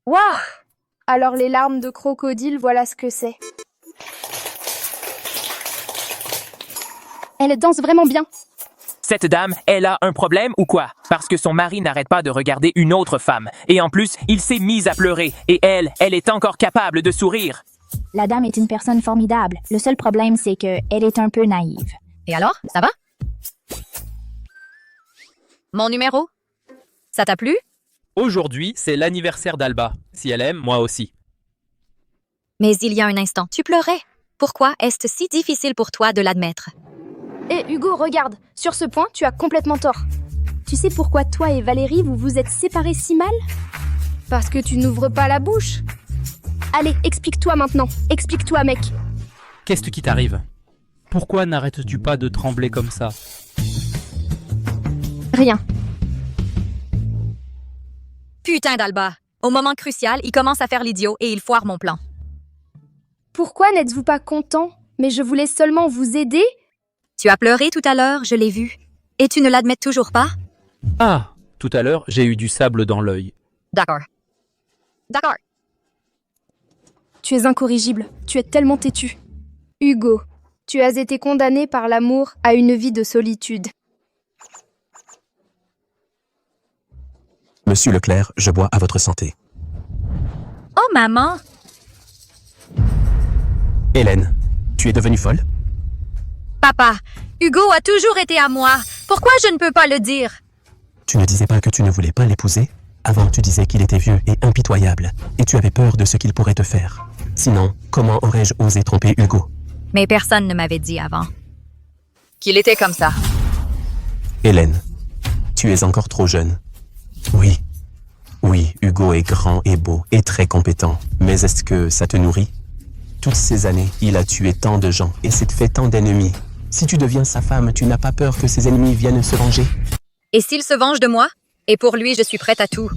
[SPEAKER 3] Waouh! Alors les larmes de crocodile, voilà ce que c'est.
[SPEAKER 2] Elle danse vraiment bien.
[SPEAKER 6] Cette dame, elle a un problème ou quoi? Parce que son mari n'arrête pas de regarder une autre femme. Et en plus, il s'est mis à pleurer. Et elle est encore capable de sourire.
[SPEAKER 2] La dame est une personne formidable. Le seul problème, c'est qu'elle est un peu naïve.
[SPEAKER 9] Et alors, ça va? Mon numéro? Ça t'a plu?
[SPEAKER 5] Aujourd'hui, c'est l'anniversaire d'Alba. Si elle aime, moi aussi.
[SPEAKER 9] Mais il y a un instant, tu pleurais. Pourquoi est-ce si difficile pour toi de l'admettre?
[SPEAKER 3] Hé Hugo, regarde, sur ce point, tu as complètement tort. Tu sais pourquoi toi et Valérie, vous vous êtes séparés si mal? Parce que tu n'ouvres pas la bouche. Allez, explique-toi maintenant. Explique-toi, mec.
[SPEAKER 5] Qu'est-ce qui t'arrive? Pourquoi n'arrêtes-tu pas de trembler comme ça?
[SPEAKER 3] Rien.
[SPEAKER 9] Putain d'Alba! Au moment crucial, il commence à faire l'idiot et il foire mon plan.
[SPEAKER 3] Pourquoi n'êtes-vous pas content? Mais je voulais seulement vous aider.
[SPEAKER 9] Tu as pleuré tout à l'heure, je l'ai vu. Et tu ne l'admets toujours pas?
[SPEAKER 5] Ah, tout à l'heure, j'ai eu du sable dans l'œil.
[SPEAKER 9] D'accord. D'accord.
[SPEAKER 3] Tu es incorrigible. Tu es tellement têtu. Hugo, tu as été condamné par l'amour à une vie de solitude.
[SPEAKER 4] Monsieur Leclerc, je bois à votre santé.
[SPEAKER 9] Oh, maman!
[SPEAKER 4] Hélène, tu es devenue folle?
[SPEAKER 9] Papa, Hugo a toujours été à moi. Pourquoi je ne peux pas le dire?
[SPEAKER 4] Tu ne disais pas que tu ne voulais pas l'épouser? Avant, tu disais qu'il était vieux et impitoyable, et tu avais peur de ce qu'il pourrait te faire. Sinon, comment aurais-je osé tromper Hugo?
[SPEAKER 9] Mais personne ne m'avait dit avant qu'il était comme ça.
[SPEAKER 4] Hélène, tu es encore trop jeune. Oui, Hugo est grand et beau et très compétent, mais est-ce que ça te nourrit? Toutes ces années, il a tué tant de gens et s'est fait tant d'ennemis. Si tu deviens sa femme, tu n'as pas peur que ses ennemis viennent se venger?
[SPEAKER 9] Et s'il se venge de moi? Et pour lui, je suis prête à tout.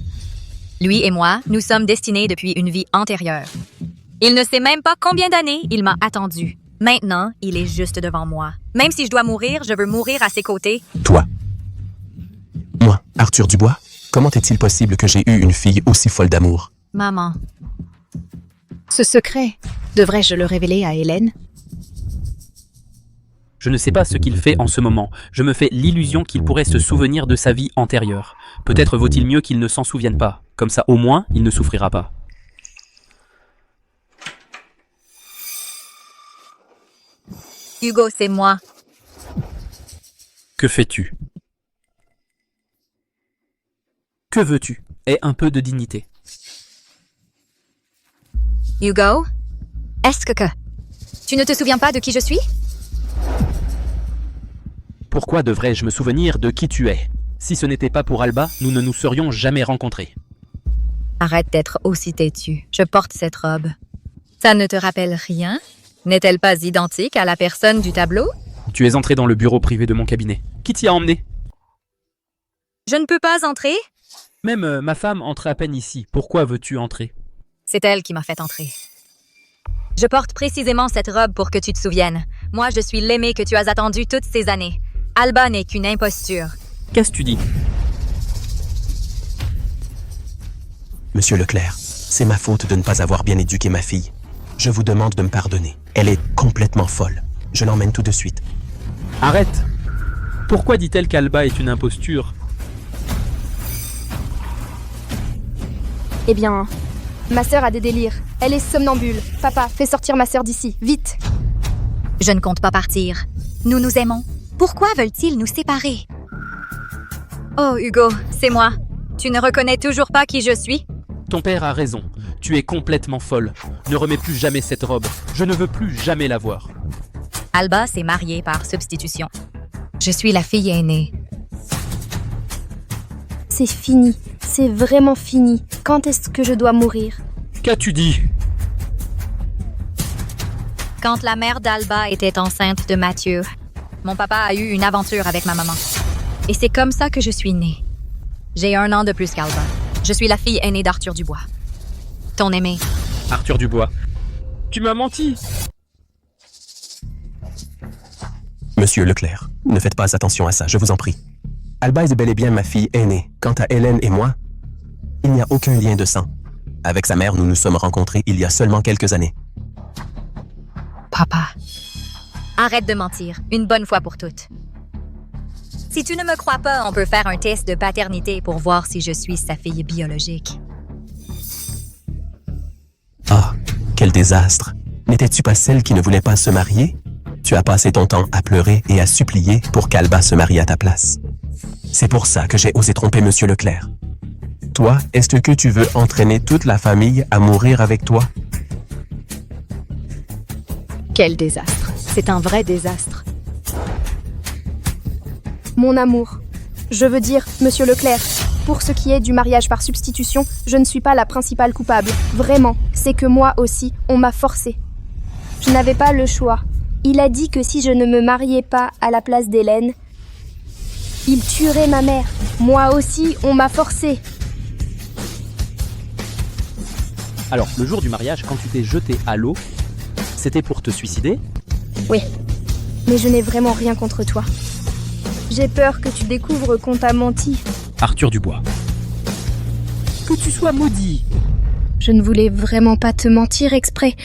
[SPEAKER 9] Lui et moi, nous sommes destinés depuis une vie antérieure. Il ne sait même pas combien d'années il m'a attendu. Maintenant, il est juste devant moi. Même si je dois mourir, je veux mourir à ses côtés.
[SPEAKER 4] Toi. Moi, Arthur Dubois, comment est-il possible que j'ai eu une fille aussi folle d'amour?
[SPEAKER 9] Maman.
[SPEAKER 8] Ce secret, devrais-je le révéler à Hélène?
[SPEAKER 5] Je ne sais pas ce qu'il fait en ce moment. Je me fais l'illusion qu'il pourrait se souvenir de sa vie antérieure. Peut-être vaut-il mieux qu'il ne s'en souvienne pas. Comme ça, au moins, il ne souffrira pas.
[SPEAKER 9] Hugo, c'est moi.
[SPEAKER 5] Que fais-tu? Que veux-tu? Aie un peu de dignité.
[SPEAKER 9] Hugo? Est-ce que... Tu ne te souviens pas de qui je suis?
[SPEAKER 5] Pourquoi devrais-je me souvenir de qui tu es? Si ce n'était pas pour Alba, nous ne nous serions jamais rencontrés.
[SPEAKER 9] Arrête d'être aussi têtu. Je porte cette robe. Ça ne te rappelle rien? N'est-elle pas identique à la personne du tableau?
[SPEAKER 5] Tu es entré dans le bureau privé de mon cabinet. Qui t'y a emmené?
[SPEAKER 9] Je ne peux pas entrer?
[SPEAKER 5] Même ma femme entre à peine ici. Pourquoi veux-tu entrer?
[SPEAKER 9] C'est elle qui m'a fait entrer. Je porte précisément cette robe pour que tu te souviennes. Moi, je suis l'aimé que tu as attendu toutes ces années. Alba n'est qu'une imposture.
[SPEAKER 5] Qu'est-ce que tu dis?
[SPEAKER 4] Monsieur Leclerc, c'est ma faute de ne pas avoir bien éduqué ma fille. Je vous demande de me pardonner. Elle est complètement folle. Je l'emmène tout de suite.
[SPEAKER 5] Arrête! Pourquoi dit-elle qu'Alba est une imposture?
[SPEAKER 3] Eh bien, ma sœur a des délires. Elle est somnambule. Papa, fais sortir ma sœur d'ici, vite.
[SPEAKER 9] Je ne compte pas partir. Nous nous aimons. Pourquoi veulent-ils nous séparer? Oh, Hugo, c'est moi. Tu ne reconnais toujours pas qui je suis?
[SPEAKER 5] Ton père a raison. Tu es complètement folle. Ne remets plus jamais cette robe. Je ne veux plus jamais la voir.
[SPEAKER 9] Alba s'est mariée par substitution. Je suis la fille aînée.
[SPEAKER 3] C'est fini. C'est vraiment fini. Quand est-ce que je dois mourir?
[SPEAKER 5] Qu'as-tu dit?
[SPEAKER 9] Quand la mère d'Alba était enceinte de Mathieu, mon papa a eu une aventure avec ma maman. Et c'est comme ça que je suis née. J'ai 1 an de plus qu'Alba. Je suis la fille aînée d'Arthur Dubois. Ton aimé.
[SPEAKER 5] Arthur Dubois. Tu m'as menti.
[SPEAKER 4] Monsieur Leclerc, ne faites pas attention à ça, je vous en prie. Alba est bel et bien ma fille aînée. Quant à Hélène et moi, il n'y a aucun lien de sang. Avec sa mère, nous nous sommes rencontrés il y a seulement quelques années.
[SPEAKER 9] Papa. Arrête de mentir, une bonne fois pour toutes. Si tu ne me crois pas, on peut faire un test de paternité pour voir si je suis sa fille biologique.
[SPEAKER 4] Ah, quel désastre! N'étais-tu pas celle qui ne voulait pas se marier? Tu as passé ton temps à pleurer et à supplier pour qu'Alba se marie à ta place. C'est pour ça que j'ai osé tromper Monsieur Leclerc. Toi, est-ce que tu veux entraîner toute la famille à mourir avec toi?
[SPEAKER 8] Quel désastre. C'est un vrai désastre.
[SPEAKER 3] Mon amour, je veux dire, Monsieur Leclerc, pour ce qui est du mariage par substitution, je ne suis pas la principale coupable. Vraiment, c'est que moi aussi, on m'a forcée. Je n'avais pas le choix. Il a dit que si je ne me mariais pas à la place d'Hélène, il tuerait ma mère. Moi aussi, on m'a forcée.
[SPEAKER 5] Alors, le jour du mariage, quand tu t'es jeté à l'eau, c'était pour te suicider?
[SPEAKER 3] Oui, mais je n'ai vraiment rien contre toi. J'ai peur que tu découvres qu'on t'a menti.
[SPEAKER 5] Arthur Dubois. Que tu sois maudit!
[SPEAKER 3] Je ne voulais vraiment pas te mentir exprès.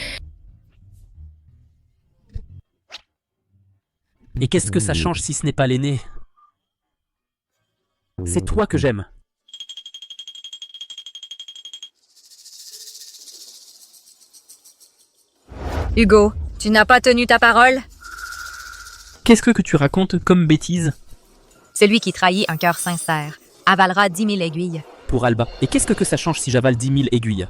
[SPEAKER 5] Et qu'est-ce que ça change si ce n'est pas l'aîné? C'est toi que j'aime.
[SPEAKER 9] Hugo, tu n'as pas tenu ta parole?
[SPEAKER 5] Qu'est-ce que tu racontes comme bêtise?
[SPEAKER 9] Celui qui trahit un cœur sincère avalera 10 000 aiguilles.
[SPEAKER 5] Pour Alba. Et qu'est-ce que ça change si j'avale 10 000 aiguilles?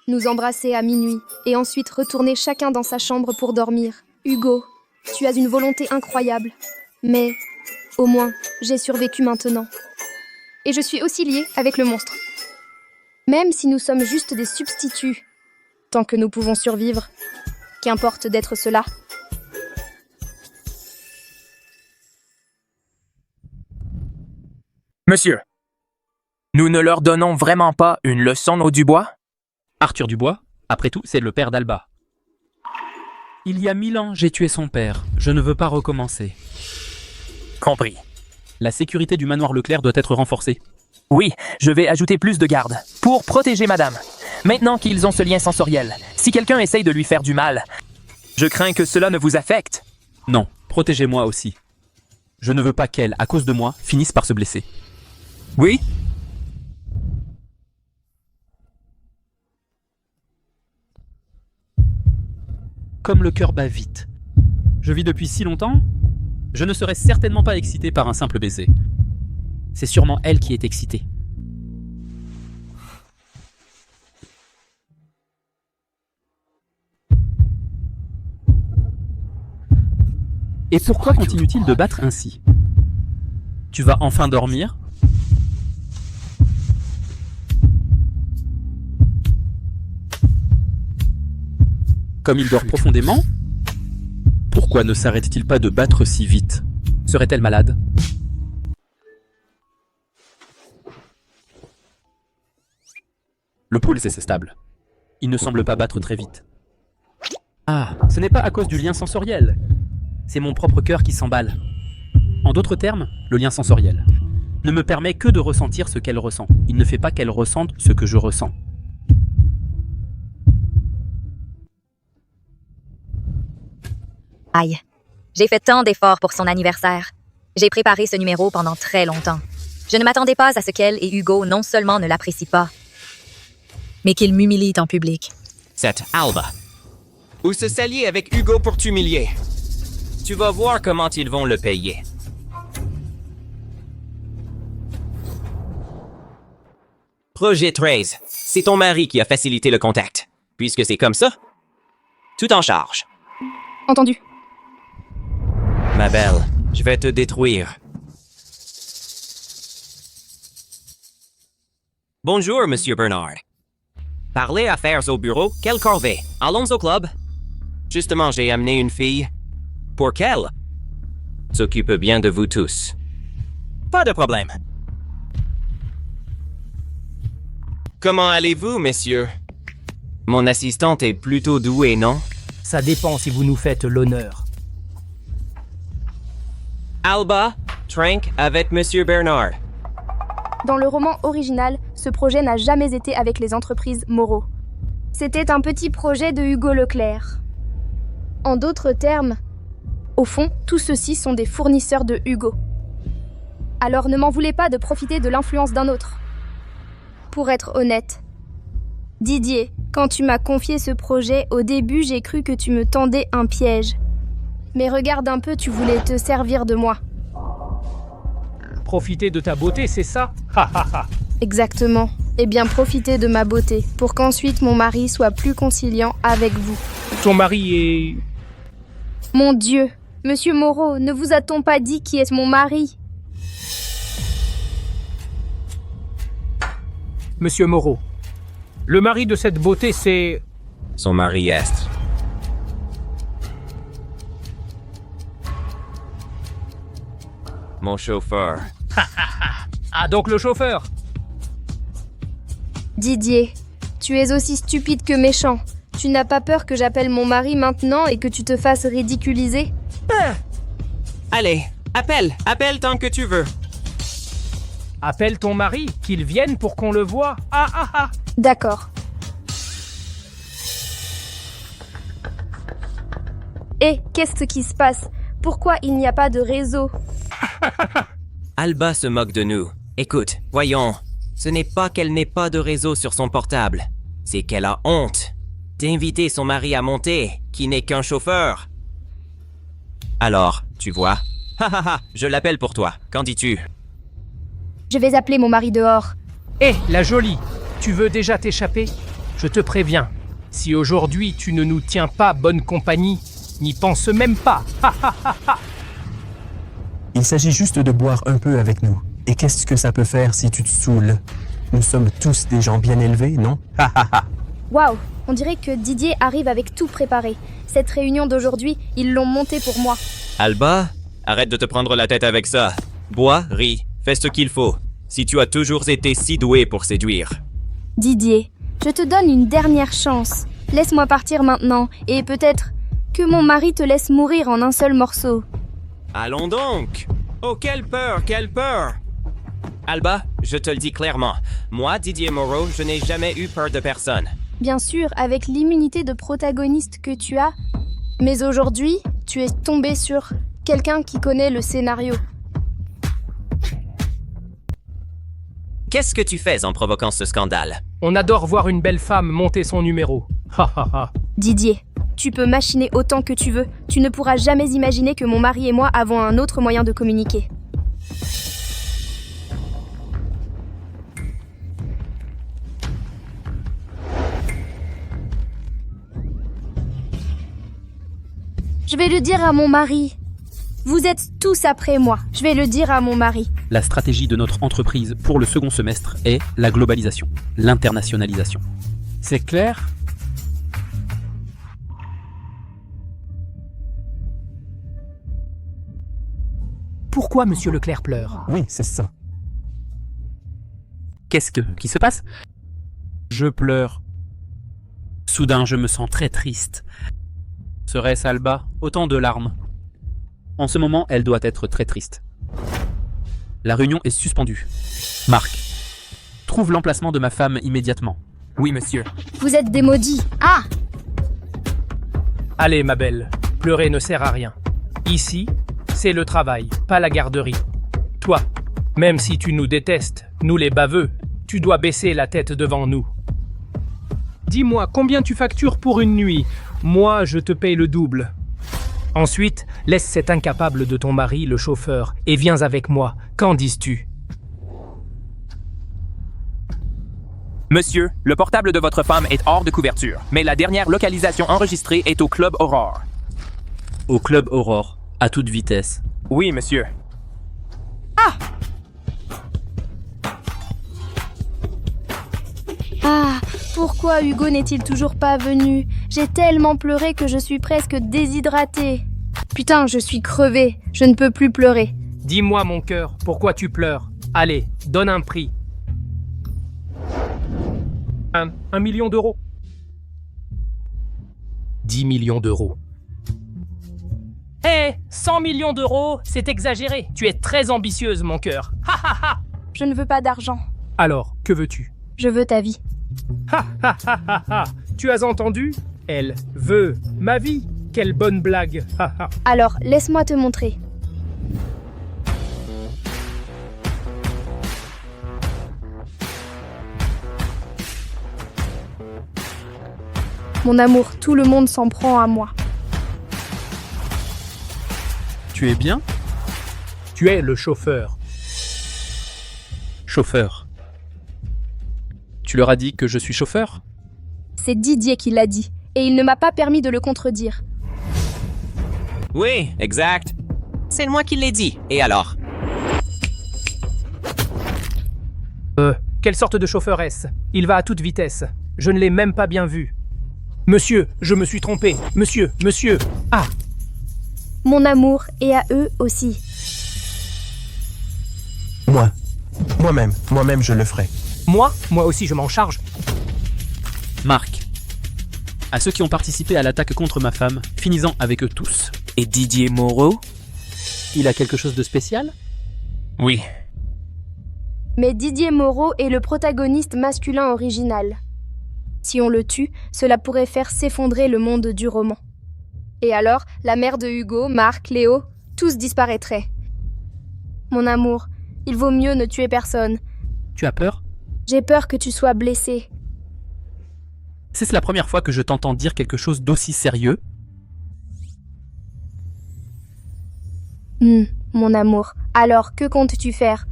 [SPEAKER 3] Nous embrasser à minuit et ensuite retourner chacun dans sa chambre pour dormir. Hugo, tu as une volonté incroyable. Mais, au moins, j'ai survécu maintenant. Et je suis aussi liée avec le monstre. Même si nous sommes juste des substituts, tant que nous pouvons survivre, qu'importe d'être cela.
[SPEAKER 6] Monsieur, nous ne leur donnons vraiment pas une leçon au Dubois?
[SPEAKER 5] Arthur Dubois, après tout, c'est le père d'Alba. Il y a 1000 ans, j'ai tué son père. Je ne veux pas recommencer.
[SPEAKER 6] Compris.
[SPEAKER 5] La sécurité du manoir Leclerc doit être renforcée.
[SPEAKER 6] Oui, je vais ajouter plus de gardes pour protéger madame. Maintenant qu'ils ont ce lien sensoriel, si quelqu'un essaye de lui faire du mal, je crains que cela ne vous affecte.
[SPEAKER 5] Non, protégez-moi aussi. Je ne veux pas qu'elle, à cause de moi, finisse par se blesser.
[SPEAKER 6] Oui?
[SPEAKER 5] Comme le cœur bat vite. Je vis depuis si longtemps, je ne serais certainement pas excité par un simple baiser. C'est sûrement elle qui est excitée. Et pourquoi continue-t-il de battre ainsi? Tu vas enfin dormir? Comme il dort profondément? Pourquoi ne s'arrête-t-il pas de battre si vite? Serait-elle malade? Le pouls est stable. Il ne semble pas battre très vite. Ah, ce n'est pas à cause du lien sensoriel. C'est mon propre cœur qui s'emballe. En d'autres termes, le lien sensoriel ne me permet que de ressentir ce qu'elle ressent. Il ne fait pas qu'elle ressente ce que je ressens.
[SPEAKER 9] Aïe, j'ai fait tant d'efforts pour son anniversaire. J'ai préparé ce numéro pendant très longtemps. Je ne m'attendais pas à ce qu'elle et Hugo non seulement ne l'apprécient pas, mais qu'ils m'humilient en public.
[SPEAKER 7] Cette Alba. ou se s'allier avec Hugo pour t'humilier. Tu vas voir comment ils vont le payer. Projet 13. C'est ton mari qui a facilité le contact. Puisque c'est comme ça, tout en charge.
[SPEAKER 3] Entendu.
[SPEAKER 7] Ma belle, je vais te détruire. Bonjour, Monsieur Bernard. Parler affaires au bureau, quelle corvée? Allons au club. Justement, j'ai amené une fille. Pour qu'elle s'occupe bien de vous tous. Pas de problème. Comment allez-vous, messieurs? Mon assistante est plutôt douée, non?
[SPEAKER 13] Ça dépend si vous nous faites l'honneur.
[SPEAKER 7] Alba, Trank avec Monsieur Bernard.
[SPEAKER 3] Dans le roman original, ce projet n'a jamais été avec les entreprises Moreau. C'était un petit projet de Hugo Leclerc. En d'autres termes, au fond, tous ceux-ci sont des fournisseurs de Hugo. Alors ne m'en voulez pas de profiter de l'influence d'un autre. Pour être honnête, Didier, quand tu m'as confié ce projet, au début j'ai cru que tu me tendais un piège. Mais regarde un peu, tu voulais te servir de moi.
[SPEAKER 13] Profiter de ta beauté, c'est ça?
[SPEAKER 3] Exactement. Eh bien, profitez de ma beauté, pour qu'ensuite mon mari soit plus conciliant avec vous.
[SPEAKER 13] Ton mari est...
[SPEAKER 3] Mon Dieu, Monsieur Moreau, ne vous a-t-on pas dit qui est mon mari?
[SPEAKER 13] Monsieur Moreau. Le mari de cette beauté, c'est...
[SPEAKER 7] Son mari est. Mon chauffeur.
[SPEAKER 13] Ah, donc le chauffeur.
[SPEAKER 3] Didier, tu es aussi stupide que méchant. Tu n'as pas peur que j'appelle mon mari maintenant et que tu te fasses ridiculiser?
[SPEAKER 7] Allez, appelle tant que tu veux.
[SPEAKER 13] Appelle ton mari, qu'il vienne pour qu'on le voie.
[SPEAKER 3] D'accord. Et qu'est-ce qui se passe? Pourquoi il n'y a pas de réseau?
[SPEAKER 7] Alba se moque de nous. Écoute, voyons. Ce n'est pas qu'elle n'ait pas de réseau sur son portable. C'est qu'elle a honte d'inviter son mari à monter, qui n'est qu'un chauffeur. Alors, tu vois. Je l'appelle pour toi. Qu'en dis-tu?
[SPEAKER 3] Je vais appeler mon mari dehors.
[SPEAKER 13] Hé, la jolie, tu veux déjà t'échapper? Je te préviens, si aujourd'hui tu ne nous tiens pas bonne compagnie, n'y pense même pas.
[SPEAKER 4] Il s'agit juste de boire un peu avec nous. Et qu'est-ce que ça peut faire si tu te saoules? Nous sommes tous des gens bien élevés, non?
[SPEAKER 3] Waouh, on dirait que Didier arrive avec tout préparé. Cette réunion d'aujourd'hui, ils l'ont montée pour moi.
[SPEAKER 7] Alba, arrête de te prendre la tête avec ça. Bois, ris, fais ce qu'il faut. Si tu as toujours été si doué pour séduire.
[SPEAKER 3] Didier, je te donne une dernière chance. Laisse-moi partir maintenant, et peut-être que mon mari te laisse mourir en un seul morceau.
[SPEAKER 7] Allons donc! Oh, quelle peur, quelle peur! Alba, je te le dis clairement, moi, Didier Moreau, je n'ai jamais eu peur de personne.
[SPEAKER 3] Bien sûr, avec l'immunité de protagoniste que tu as, mais aujourd'hui, tu es tombé sur quelqu'un qui connaît le scénario.
[SPEAKER 7] Qu'est-ce que tu fais en provoquant ce scandale?
[SPEAKER 13] On adore voir une belle femme monter son numéro.
[SPEAKER 3] Didier, tu peux machiner autant que tu veux. Tu ne pourras jamais imaginer que mon mari et moi avons un autre moyen de communiquer. Je vais le dire à mon mari. Vous êtes tous après moi. Je vais le dire à mon mari.
[SPEAKER 5] La stratégie de notre entreprise pour le second semestre est la globalisation, l'internationalisation. C'est clair?
[SPEAKER 13] Pourquoi Monsieur Leclerc pleure?
[SPEAKER 4] Oui, c'est ça.
[SPEAKER 5] Qu'est-ce qui se passe? Je pleure. Soudain, je me sens très triste. Serait-ce Alba? Autant de larmes. En ce moment, elle doit être très triste. La réunion est suspendue. Marc, trouve l'emplacement de ma femme immédiatement.
[SPEAKER 6] Oui, monsieur.
[SPEAKER 3] Vous êtes des maudits. Ah!
[SPEAKER 13] Allez, ma belle, pleurer ne sert à rien. Ici, c'est le travail, pas la garderie. Toi, même si tu nous détestes, nous les baveux, tu dois baisser la tête devant nous. Dis-moi, combien tu factures pour une nuit? Moi, je te paye le double. Ensuite, laisse cet incapable de ton mari, le chauffeur, et viens avec moi. Qu'en dis-tu?
[SPEAKER 6] Monsieur, le portable de votre femme est hors de couverture, mais la dernière localisation enregistrée est au Club Aurore.
[SPEAKER 5] Au Club Aurore, à toute vitesse.
[SPEAKER 6] Oui, monsieur.
[SPEAKER 3] Ah, pourquoi Hugo n'est-il toujours pas venu? J'ai tellement pleuré que je suis presque déshydratée. Putain, je suis crevée. Je ne peux plus pleurer.
[SPEAKER 13] Dis-moi, mon cœur, pourquoi tu pleures? Allez, donne un prix. 1 million d'euros. 10 millions d'euros. Hé, 100 millions d'euros, c'est exagéré. Tu es très ambitieuse, mon cœur. Ha ha ha.
[SPEAKER 3] Je ne veux pas d'argent.
[SPEAKER 13] Alors, que veux-tu?
[SPEAKER 3] Je veux ta vie.
[SPEAKER 13] Ha ha ha ha ha. Tu as entendu? Elle veut ma vie. Quelle bonne blague. Ha ha.
[SPEAKER 3] Alors, laisse-moi te montrer. Mon amour, tout le monde s'en prend à moi.
[SPEAKER 5] Tu es bien?
[SPEAKER 13] Tu es le chauffeur.
[SPEAKER 5] Chauffeur. Tu leur as dit que je suis chauffeur?
[SPEAKER 3] C'est Didier qui l'a dit, et il ne m'a pas permis de le contredire.
[SPEAKER 7] Oui, exact. C'est moi qui l'ai dit. Et alors?
[SPEAKER 13] Quelle sorte de chauffeur est-ce? Il va à toute vitesse. Je ne l'ai même pas bien vu. Monsieur, je me suis trompé. Monsieur. Ah!
[SPEAKER 3] Mon amour, et à eux aussi.
[SPEAKER 4] Moi-même, je le ferai.
[SPEAKER 13] Moi aussi, je m'en charge.
[SPEAKER 5] Marc. À ceux qui ont participé à l'attaque contre ma femme, finissant avec eux tous.
[SPEAKER 6] Et Didier Moreau?
[SPEAKER 5] Il a quelque chose de spécial?
[SPEAKER 6] Oui.
[SPEAKER 3] Mais Didier Moreau est le protagoniste masculin original. Si on le tue, cela pourrait faire s'effondrer le monde du roman. Et alors, la mère de Hugo, Marc, Léo, tous disparaîtraient. Mon amour, il vaut mieux ne tuer personne.
[SPEAKER 5] Tu as peur?
[SPEAKER 3] J'ai peur que tu sois blessé.
[SPEAKER 5] C'est la première fois que je t'entends dire quelque chose d'aussi sérieux.
[SPEAKER 3] Mon amour, alors que comptes-tu faire?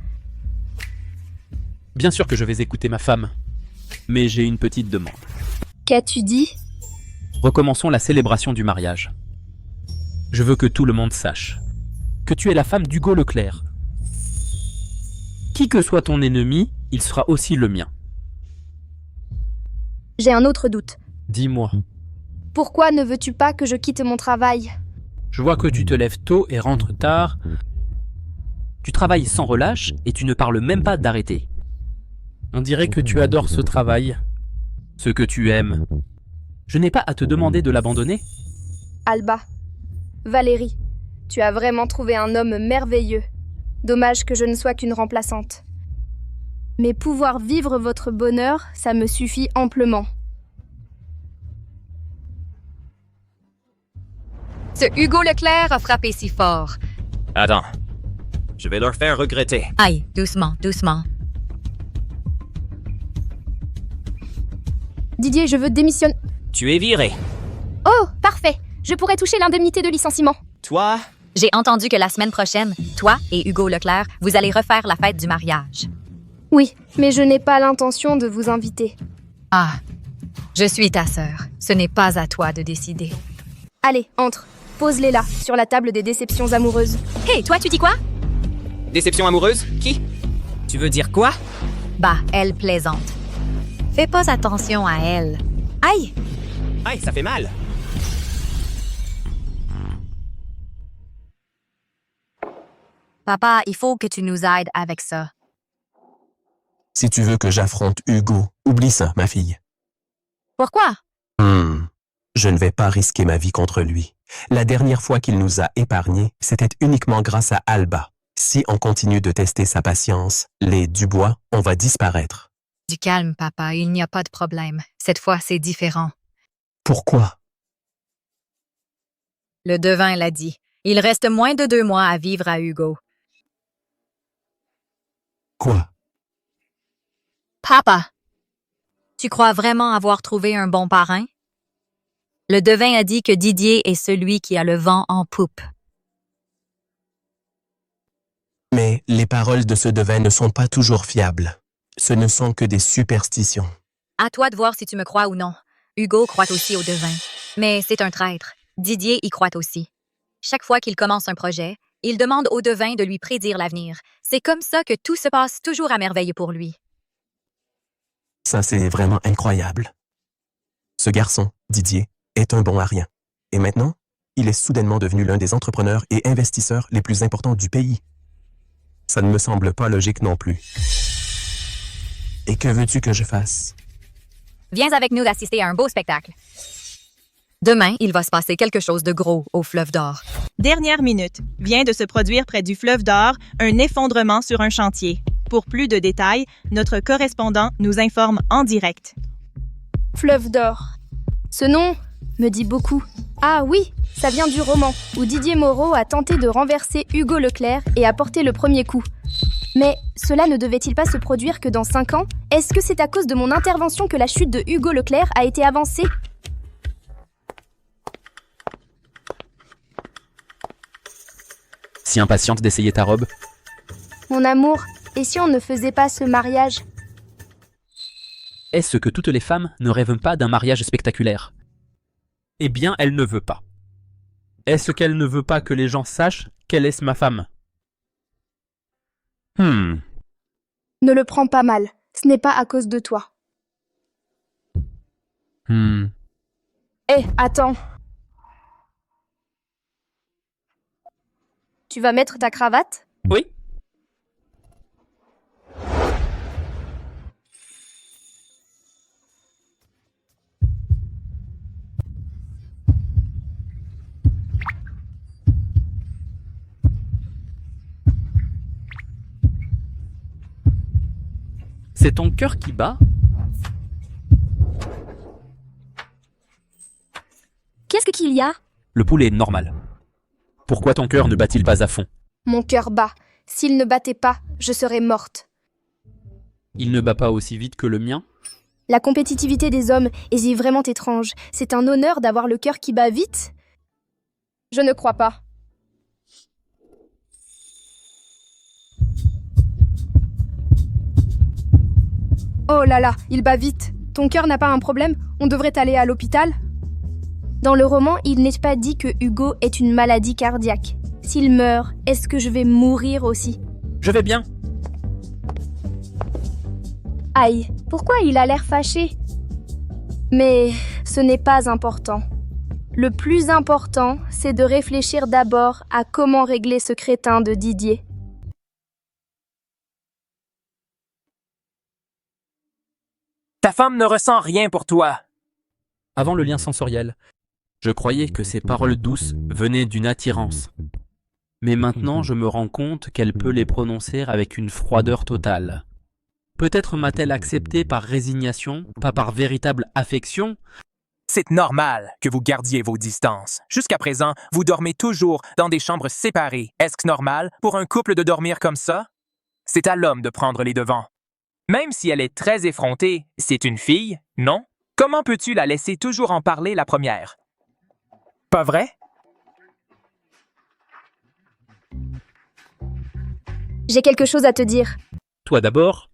[SPEAKER 5] Bien sûr que je vais écouter ma femme. Mais j'ai une petite demande.
[SPEAKER 3] Qu'as-tu dit?
[SPEAKER 5] Recommençons la célébration du mariage. Je veux que tout le monde sache que tu es la femme d'Hugo Leclerc. Qui que soit ton ennemi, il sera aussi le mien.
[SPEAKER 3] J'ai un autre doute.
[SPEAKER 5] Dis-moi.
[SPEAKER 3] Pourquoi ne veux-tu pas que je quitte mon travail?
[SPEAKER 5] Je vois que tu te lèves tôt et rentres tard. Tu travailles sans relâche et tu ne parles même pas d'arrêter. On dirait que tu adores ce travail, ce que tu aimes. Je n'ai pas à te demander de l'abandonner.
[SPEAKER 3] Alba, Valérie, tu as vraiment trouvé un homme merveilleux. Dommage que je ne sois qu'une remplaçante. Mais pouvoir vivre votre bonheur, ça me suffit amplement.
[SPEAKER 9] Ce Hugo Leclerc a frappé si fort.
[SPEAKER 7] Attends. Je vais leur faire regretter.
[SPEAKER 9] Aïe, doucement.
[SPEAKER 3] Didier, je veux démissionner.
[SPEAKER 7] Tu es viré.
[SPEAKER 3] Oh, parfait. Je pourrais toucher l'indemnité de licenciement.
[SPEAKER 7] Toi?
[SPEAKER 9] J'ai entendu que la semaine prochaine, toi et Hugo Leclerc, vous allez refaire la fête du mariage.
[SPEAKER 3] Oui, mais je n'ai pas l'intention de vous inviter.
[SPEAKER 9] Ah, je suis ta sœur. Ce n'est pas à toi de décider.
[SPEAKER 3] Allez, entre. Pose-les là, sur la table des déceptions amoureuses.
[SPEAKER 9] Hé, toi, tu dis quoi?
[SPEAKER 7] Déception amoureuse? Qui? Tu veux dire quoi?
[SPEAKER 9] Bah, elle plaisante. Fais pas attention à elle. Aïe!
[SPEAKER 7] Aïe, ça fait mal.
[SPEAKER 9] Papa, il faut que tu nous aides avec ça.
[SPEAKER 4] Si tu veux que j'affronte Hugo, oublie ça, ma fille.
[SPEAKER 9] Pourquoi?
[SPEAKER 4] Je ne vais pas risquer ma vie contre lui. La dernière fois qu'il nous a épargnés, c'était uniquement grâce à Alba. Si on continue de tester sa patience, les Dubois, on va disparaître.
[SPEAKER 9] Du calme, papa, il n'y a pas de problème. Cette fois, c'est différent.
[SPEAKER 4] Pourquoi?
[SPEAKER 9] Le devin l'a dit. Il reste moins de 2 mois à vivre à Hugo.
[SPEAKER 4] Quoi?
[SPEAKER 9] Papa! Tu crois vraiment avoir trouvé un bon parrain? Le devin a dit que Didier est celui qui a le vent en poupe.
[SPEAKER 4] Mais les paroles de ce devin ne sont pas toujours fiables. Ce ne sont que des superstitions.
[SPEAKER 9] À toi de voir si tu me crois ou non. Hugo croit aussi au devin. Mais c'est un traître. Didier y croit aussi. Chaque fois qu'il commence un projet, il demande au devin de lui prédire l'avenir. C'est comme ça que tout se passe toujours à merveille pour lui.
[SPEAKER 4] Ça, c'est vraiment incroyable. Ce garçon, Didier, est un bon à rien. Et maintenant, il est soudainement devenu l'un des entrepreneurs et investisseurs les plus importants du pays. Ça ne me semble pas logique non plus. Et que veux-tu que je fasse?
[SPEAKER 9] Viens avec nous assister à un beau spectacle. Demain, il va se passer quelque chose de gros au Fleuve d'Or.
[SPEAKER 11] Dernière minute. Vient de se produire près du fleuve d'Or un effondrement sur un chantier. Pour plus de détails, notre correspondant nous informe en direct.
[SPEAKER 3] Fleuve d'Or. Ce nom me dit beaucoup. Ah oui, ça vient du roman, où Didier Moreau a tenté de renverser Hugo Leclerc et a porté le premier coup. Mais cela ne devait-il pas se produire que dans 5 ans? Est-ce que c'est à cause de mon intervention que la chute de Hugo Leclerc a été avancée?
[SPEAKER 5] Si impatiente d'essayer ta robe.
[SPEAKER 3] Mon amour, et si on ne faisait pas ce mariage?
[SPEAKER 5] Est-ce que toutes les femmes ne rêvent pas d'un mariage spectaculaire? Eh bien, elle ne veut pas. Est-ce qu'elle ne veut pas que les gens sachent qu'elle est ma femme?
[SPEAKER 3] Ne le prends pas mal, ce n'est pas à cause de toi. Hé, attends. Tu vas mettre ta cravate?
[SPEAKER 5] Oui. C'est ton cœur qui bat?
[SPEAKER 3] Qu'est-ce qu'il y a?
[SPEAKER 5] Le poulet est normal. Pourquoi ton cœur ne bat-il pas à fond?
[SPEAKER 3] Mon cœur bat. S'il ne battait pas, je serais morte.
[SPEAKER 5] Il ne bat pas aussi vite que le mien?
[SPEAKER 3] La compétitivité des hommes est vraiment étrange. C'est un honneur d'avoir le cœur qui bat vite? Je ne crois pas. Oh là là, il bat vite. Ton cœur n'a pas un problème? On devrait aller à l'hôpital? Dans le roman, il n'est pas dit que Hugo est une maladie cardiaque. S'il meurt, est-ce que je vais mourir aussi?
[SPEAKER 5] Je vais bien.
[SPEAKER 3] Aïe, pourquoi il a l'air fâché? Mais ce n'est pas important. Le plus important, c'est de réfléchir d'abord à comment régler ce crétin de Didier.
[SPEAKER 6] Ta femme ne ressent rien pour toi.
[SPEAKER 5] Avant le lien sensoriel, je croyais que ces paroles douces venaient d'une attirance. Mais maintenant, je me rends compte qu'elle peut les prononcer avec une froideur totale. Peut-être m'a-t-elle accepté par résignation, pas par véritable affection?
[SPEAKER 6] C'est normal que vous gardiez vos distances. Jusqu'à présent, vous dormez toujours dans des chambres séparées. Est-ce normal pour un couple de dormir comme ça? C'est à l'homme de prendre les devants. Même si elle est très effrontée, c'est une fille, non? Comment peux-tu la laisser toujours en parler la première? Pas vrai?
[SPEAKER 3] J'ai quelque chose à te dire.
[SPEAKER 5] Toi d'abord?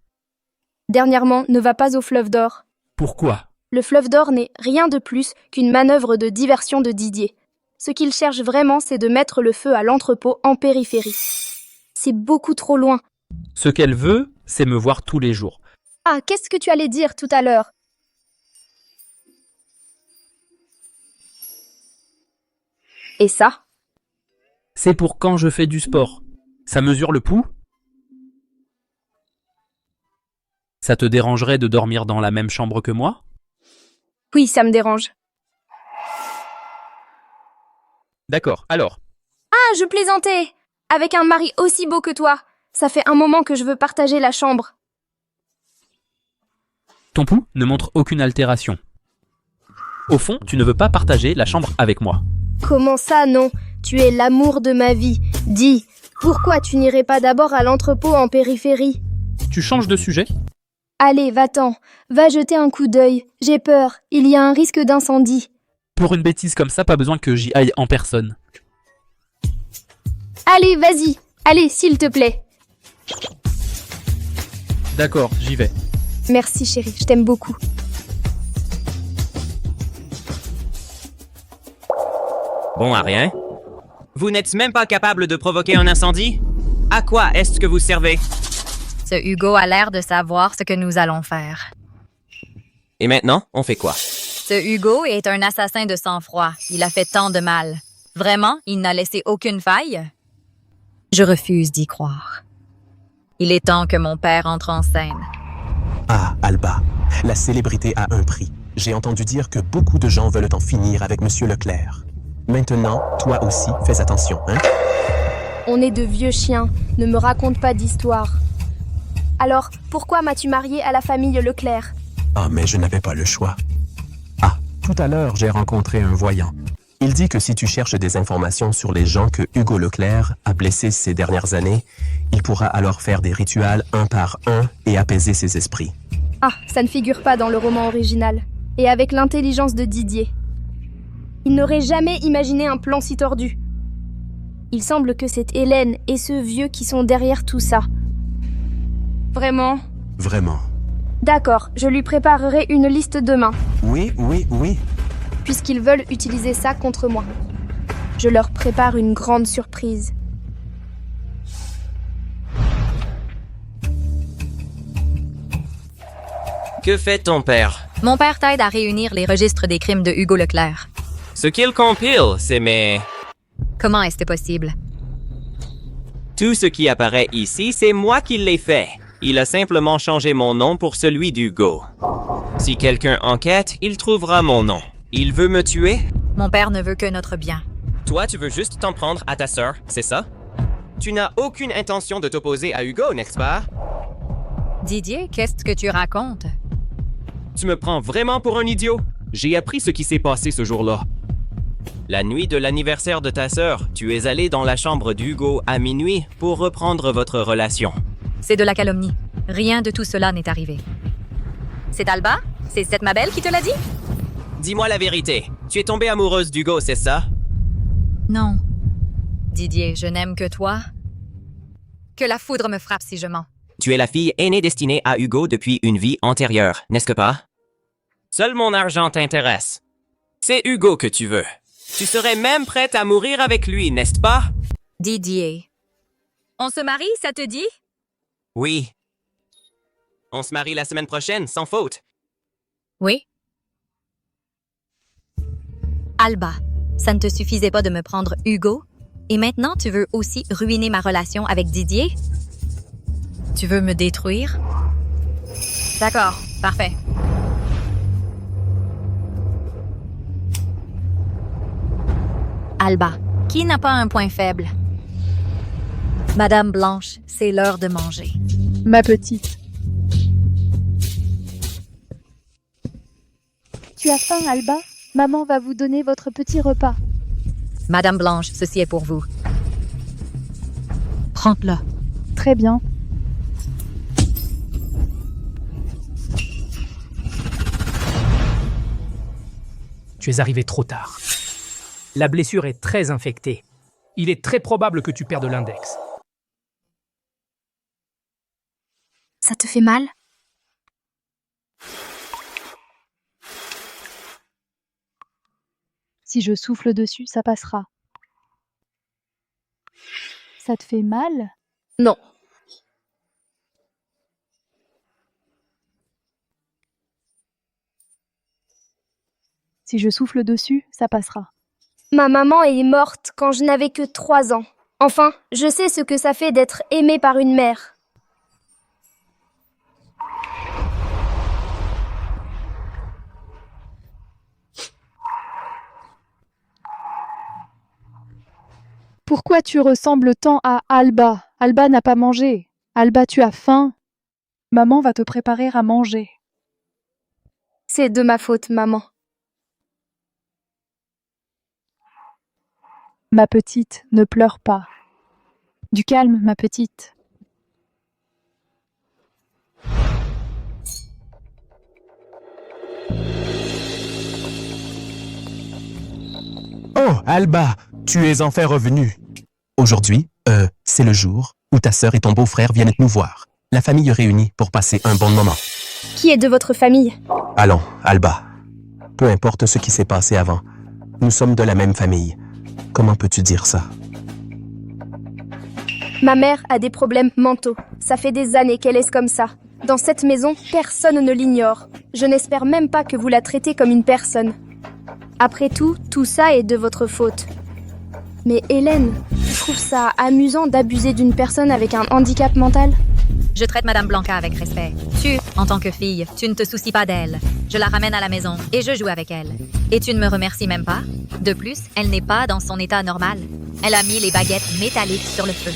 [SPEAKER 3] Dernièrement, ne va pas au Fleuve d'Or.
[SPEAKER 5] Pourquoi?
[SPEAKER 3] Le Fleuve d'Or n'est rien de plus qu'une manœuvre de diversion de Didier. Ce qu'il cherche vraiment, c'est de mettre le feu à l'entrepôt en périphérie. C'est beaucoup trop loin.
[SPEAKER 5] Ce qu'elle veut, c'est me voir tous les jours.
[SPEAKER 3] Ah, qu'est-ce que tu allais dire tout à l'heure? Et ça?
[SPEAKER 5] C'est pour quand je fais du sport. Ça mesure le pouls? Ça te dérangerait de dormir dans la même chambre que moi?
[SPEAKER 3] Oui, ça me dérange.
[SPEAKER 5] D'accord, alors.
[SPEAKER 3] Ah, je plaisantais! Avec un mari aussi beau que toi, ça fait un moment que je veux partager la chambre.
[SPEAKER 5] Ton pouls ne montre aucune altération. Au fond, tu ne veux pas partager la chambre avec moi.
[SPEAKER 3] Comment ça, non? Tu es l'amour de ma vie. Dis, pourquoi tu n'irais pas d'abord à l'entrepôt en périphérie?
[SPEAKER 5] Tu changes de sujet?
[SPEAKER 3] Allez, va-t'en. Va jeter un coup d'œil. J'ai peur. Il y a un risque d'incendie.
[SPEAKER 5] Pour une bêtise comme ça, pas besoin que j'y aille en personne.
[SPEAKER 3] Allez, vas-y. Allez, s'il te plaît.
[SPEAKER 5] D'accord, j'y vais.
[SPEAKER 3] Merci chérie, je t'aime beaucoup.
[SPEAKER 7] Bon à rien. Vous n'êtes même pas capable de provoquer un incendie? À quoi est-ce que vous servez?
[SPEAKER 9] Ce Hugo a l'air de savoir ce que nous allons faire.
[SPEAKER 7] Et maintenant, on fait quoi?
[SPEAKER 9] Ce Hugo est un assassin de sang-froid. Il a fait tant de mal. Vraiment, il n'a laissé aucune faille? Je refuse d'y croire. Il est temps que mon père entre en scène.
[SPEAKER 4] Ah, Alba, la célébrité a un prix. J'ai entendu dire que beaucoup de gens veulent en finir avec Monsieur Leclerc. Maintenant, toi aussi, fais attention, hein?
[SPEAKER 3] On est de vieux chiens, ne me raconte pas d'histoire. Alors, pourquoi m'as-tu marié à la famille Leclerc?
[SPEAKER 4] Ah, mais je n'avais pas le choix. Ah, tout à l'heure, j'ai rencontré un voyant. Il dit que si tu cherches des informations sur les gens que Hugo Leclerc a blessés ces dernières années, il pourra alors faire des rituels un par un et apaiser ses esprits.
[SPEAKER 3] Ah, ça ne figure pas dans le roman original. Et avec l'intelligence de Didier. Il n'aurait jamais imaginé un plan si tordu. Il semble que c'est Hélène et ce vieux qui sont derrière tout ça. Vraiment?
[SPEAKER 4] Vraiment.
[SPEAKER 3] D'accord, je lui préparerai une liste demain,
[SPEAKER 4] Oui.
[SPEAKER 3] puisqu'ils veulent utiliser ça contre moi. Je leur prépare une grande surprise.
[SPEAKER 7] Que fait ton père?
[SPEAKER 9] Mon père t'aide à réunir les registres des crimes de Hugo Leclerc.
[SPEAKER 7] Ce qu'il compile, c'est mes...
[SPEAKER 9] Comment est-ce possible?
[SPEAKER 7] Tout ce qui apparaît ici, c'est moi qui l'ai fait. Il a simplement changé mon nom pour celui d'Hugo. Si quelqu'un enquête, il trouvera mon nom. Il veut me tuer?
[SPEAKER 9] Mon père ne veut que notre bien.
[SPEAKER 7] Toi, tu veux juste t'en prendre à ta sœur, c'est ça? Tu n'as aucune intention de t'opposer à Hugo, n'est-ce pas?
[SPEAKER 9] Didier, qu'est-ce que tu racontes?
[SPEAKER 7] Tu me prends vraiment pour un idiot? J'ai appris ce qui s'est passé ce jour-là. La nuit de l'anniversaire de ta sœur, tu es allé dans la chambre d'Hugo à minuit pour reprendre votre relation.
[SPEAKER 9] C'est de la calomnie. Rien de tout cela n'est arrivé. C'est Alba? C'est cette Mabel qui te l'a dit?
[SPEAKER 7] Dis-moi la vérité. Tu es tombée amoureuse d'Hugo, c'est ça?
[SPEAKER 9] Non. Didier, je n'aime que toi. Que la foudre me frappe si je mens.
[SPEAKER 7] Tu es la fille aînée destinée à Hugo depuis une vie antérieure, n'est-ce que pas? Seul mon argent t'intéresse. C'est Hugo que tu veux. Tu serais même prête à mourir avec lui, n'est-ce pas?
[SPEAKER 9] Didier. On se marie, ça te dit?
[SPEAKER 7] Oui. On se marie la semaine prochaine, sans faute.
[SPEAKER 9] Oui. Alba, ça ne te suffisait pas de me prendre Hugo? Et maintenant, tu veux aussi ruiner ma relation avec Didier? Tu veux me détruire? D'accord, parfait. Alba, qui n'a pas un point faible? Madame Blanche, c'est l'heure de manger.
[SPEAKER 12] Ma petite. Tu as faim, Alba? Maman va vous donner votre petit repas.
[SPEAKER 9] Madame Blanche, ceci est pour vous. Prends-le.
[SPEAKER 12] Très bien.
[SPEAKER 13] Tu es arrivé trop tard. La blessure est très infectée. Il est très probable que tu perdes l'index.
[SPEAKER 3] Ça te fait mal?
[SPEAKER 12] Si je souffle dessus, ça passera. Ça te fait mal?
[SPEAKER 3] Non.
[SPEAKER 12] Si je souffle dessus, ça passera.
[SPEAKER 3] Ma maman est morte quand je n'avais que 3 ans. Enfin, je sais ce que ça fait d'être aimée par une mère.
[SPEAKER 12] Pourquoi tu ressembles tant à Alba? Alba n'a pas mangé. Alba, tu as faim? Maman va te préparer à manger.
[SPEAKER 3] C'est de ma faute, maman.
[SPEAKER 12] Ma petite, ne pleure pas. Du calme, ma petite.
[SPEAKER 4] Oh, Alba, tu es enfin revenue. Aujourd'hui, c'est le jour où ta sœur et ton beau-frère viennent nous voir. La famille réunie pour passer un bon moment.
[SPEAKER 3] Qui est de votre famille?
[SPEAKER 4] Allons, Alba. Peu importe ce qui s'est passé avant, nous sommes de la même famille. Comment peux-tu dire ça?
[SPEAKER 3] Ma mère a des problèmes mentaux. Ça fait des années qu'elle est comme ça. Dans cette maison, personne ne l'ignore. Je n'espère même pas que vous la traitez comme une personne. Après tout ça est de votre faute. Mais Hélène, tu trouves ça amusant d'abuser d'une personne avec un handicap mental?
[SPEAKER 9] Je traite Madame Blanca avec respect. Tu, en tant que fille, tu ne te soucies pas d'elle. Je la ramène à la maison et je joue avec elle. Et tu ne me remercies même pas? De plus, elle n'est pas dans son état normal. Elle a mis les baguettes métalliques sur le feu.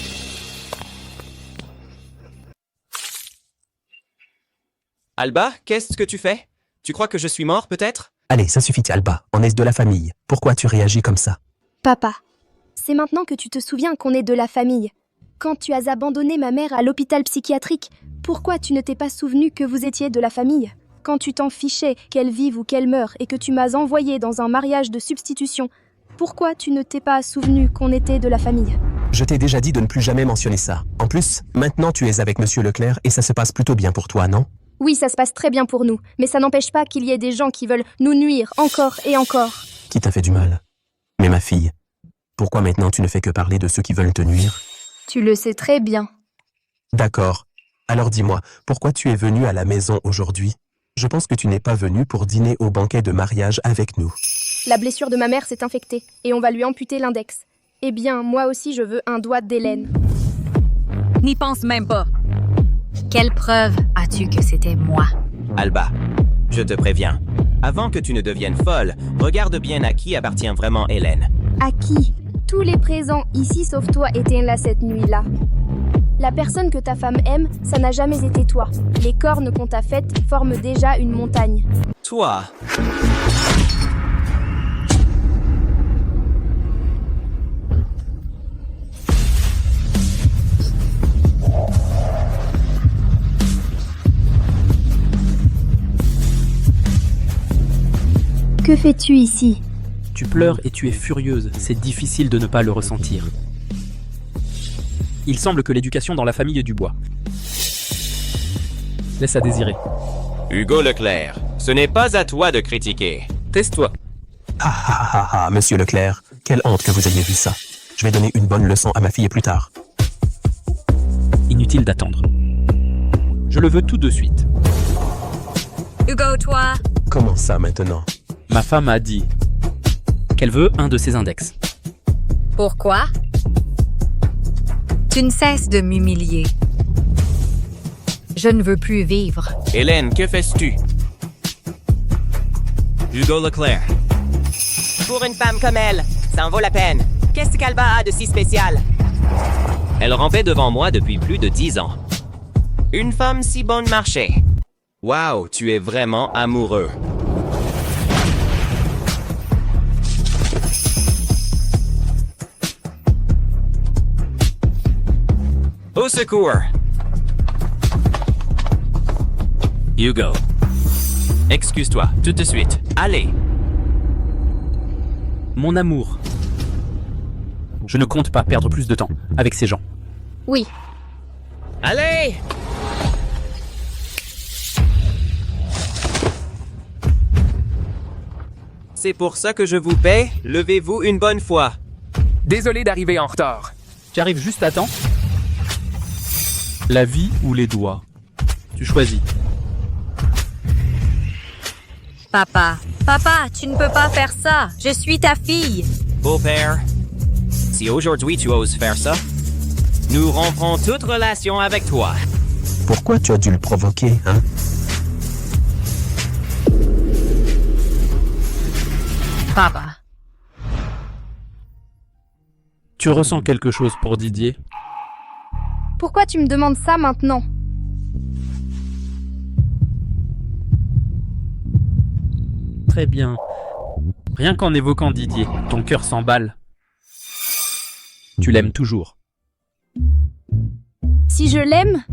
[SPEAKER 7] Alba, qu'est-ce que tu fais? Tu crois que je suis mort, peut-être?
[SPEAKER 4] Allez, ça suffit, Alba. On est de la famille. Pourquoi tu réagis comme ça?
[SPEAKER 3] Papa, c'est maintenant que tu te souviens qu'on est de la famille. Quand tu as abandonné ma mère à l'hôpital psychiatrique, pourquoi tu ne t'es pas souvenu que vous étiez de la famille? Quand tu t'en fichais qu'elle vive ou qu'elle meure et que tu m'as envoyé dans un mariage de substitution, pourquoi tu ne t'es pas souvenu qu'on était de la famille?
[SPEAKER 4] Je t'ai déjà dit de ne plus jamais mentionner ça. En plus, maintenant tu es avec Monsieur Leclerc et ça se passe plutôt bien pour toi, non?
[SPEAKER 3] Oui, ça se passe très bien pour nous, mais ça n'empêche pas qu'il y ait des gens qui veulent nous nuire encore et encore.
[SPEAKER 4] Qui t'a fait du mal? Mais ma fille, pourquoi maintenant tu ne fais que parler de ceux qui veulent te nuire?
[SPEAKER 3] Tu le sais très bien.
[SPEAKER 4] D'accord. Alors dis-moi, pourquoi tu es venu à la maison aujourd'hui? Je pense que tu n'es pas venu pour dîner au banquet de mariage avec nous.
[SPEAKER 3] La blessure de ma mère s'est infectée et on va lui amputer l'index. Eh bien, moi aussi je veux un doigt d'Hélène.
[SPEAKER 9] N'y pense même pas. Quelle preuve as-tu que c'était moi?
[SPEAKER 7] Alba, je te préviens. Avant que tu ne deviennes folle, regarde bien à qui appartient vraiment Hélène.
[SPEAKER 3] À qui? Tous les présents ici sauf toi étaient là cette nuit-là. La personne que ta femme aime, ça n'a jamais été toi. Les cornes qu'on t'a faites forment déjà une montagne.
[SPEAKER 7] Toi?
[SPEAKER 3] Que fais-tu ici?
[SPEAKER 5] Tu pleures et tu es furieuse, c'est difficile de ne pas le ressentir. Il semble que l'éducation dans la famille Dubois laisse à désirer.
[SPEAKER 7] Hugo Leclerc, ce n'est pas à toi de critiquer.
[SPEAKER 5] Tais-toi.
[SPEAKER 4] Monsieur Leclerc, quelle honte que vous ayez vu ça. Je vais donner une bonne leçon à ma fille plus tard.
[SPEAKER 5] Inutile d'attendre. Je le veux tout de suite.
[SPEAKER 9] Hugo, toi?
[SPEAKER 4] Comment ça maintenant?
[SPEAKER 5] Ma femme a dit qu'elle veut un de ses index.
[SPEAKER 9] Pourquoi? Tu ne cesses de m'humilier. Je ne veux plus vivre.
[SPEAKER 7] Hélène, que fais-tu? Hugo Leclerc.
[SPEAKER 14] Pour une femme comme elle, ça en vaut la peine. Qu'est-ce qu'Alba a de si spécial?
[SPEAKER 7] Elle rampait devant moi depuis plus de 10 ans. Une femme si bonne marché. Waouh, tu es vraiment amoureux. Au secours! Hugo. Excuse-toi, tout de suite. Allez!
[SPEAKER 5] Mon amour. Je ne compte pas perdre plus de temps avec ces gens.
[SPEAKER 3] Oui.
[SPEAKER 7] Allez! C'est pour ça que je vous paie. Levez-vous une bonne fois.
[SPEAKER 6] Désolé d'arriver en retard.
[SPEAKER 5] J'arrive juste à temps. La vie ou les doigts? Tu choisis.
[SPEAKER 9] Papa, tu ne peux pas faire ça. Je suis ta fille.
[SPEAKER 7] Beau-père, si aujourd'hui tu oses faire ça, nous rompons toute relation avec toi.
[SPEAKER 4] Pourquoi tu as dû le provoquer, hein?
[SPEAKER 9] Papa.
[SPEAKER 5] Tu ressens quelque chose pour Didier?
[SPEAKER 3] Pourquoi tu me demandes ça maintenant?
[SPEAKER 5] Très bien. Rien qu'en évoquant Didier, ton cœur s'emballe. Tu l'aimes toujours.
[SPEAKER 3] Si je l'aime?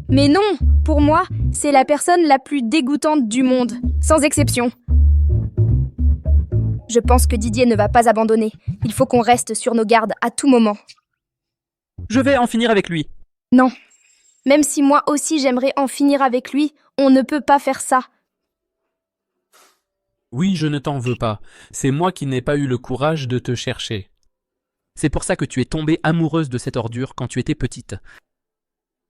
[SPEAKER 3] Mais non! Pour moi, c'est la personne la plus dégoûtante du monde, sans exception. Je pense que Didier ne va pas abandonner. Il faut qu'on reste sur nos gardes à tout moment.
[SPEAKER 5] Je vais en finir avec lui.
[SPEAKER 3] Non. Même si moi aussi j'aimerais en finir avec lui, on ne peut pas faire ça.
[SPEAKER 5] Oui, je ne t'en veux pas. C'est moi qui n'ai pas eu le courage de te chercher. C'est pour ça que tu es tombée amoureuse de cette ordure quand tu étais petite.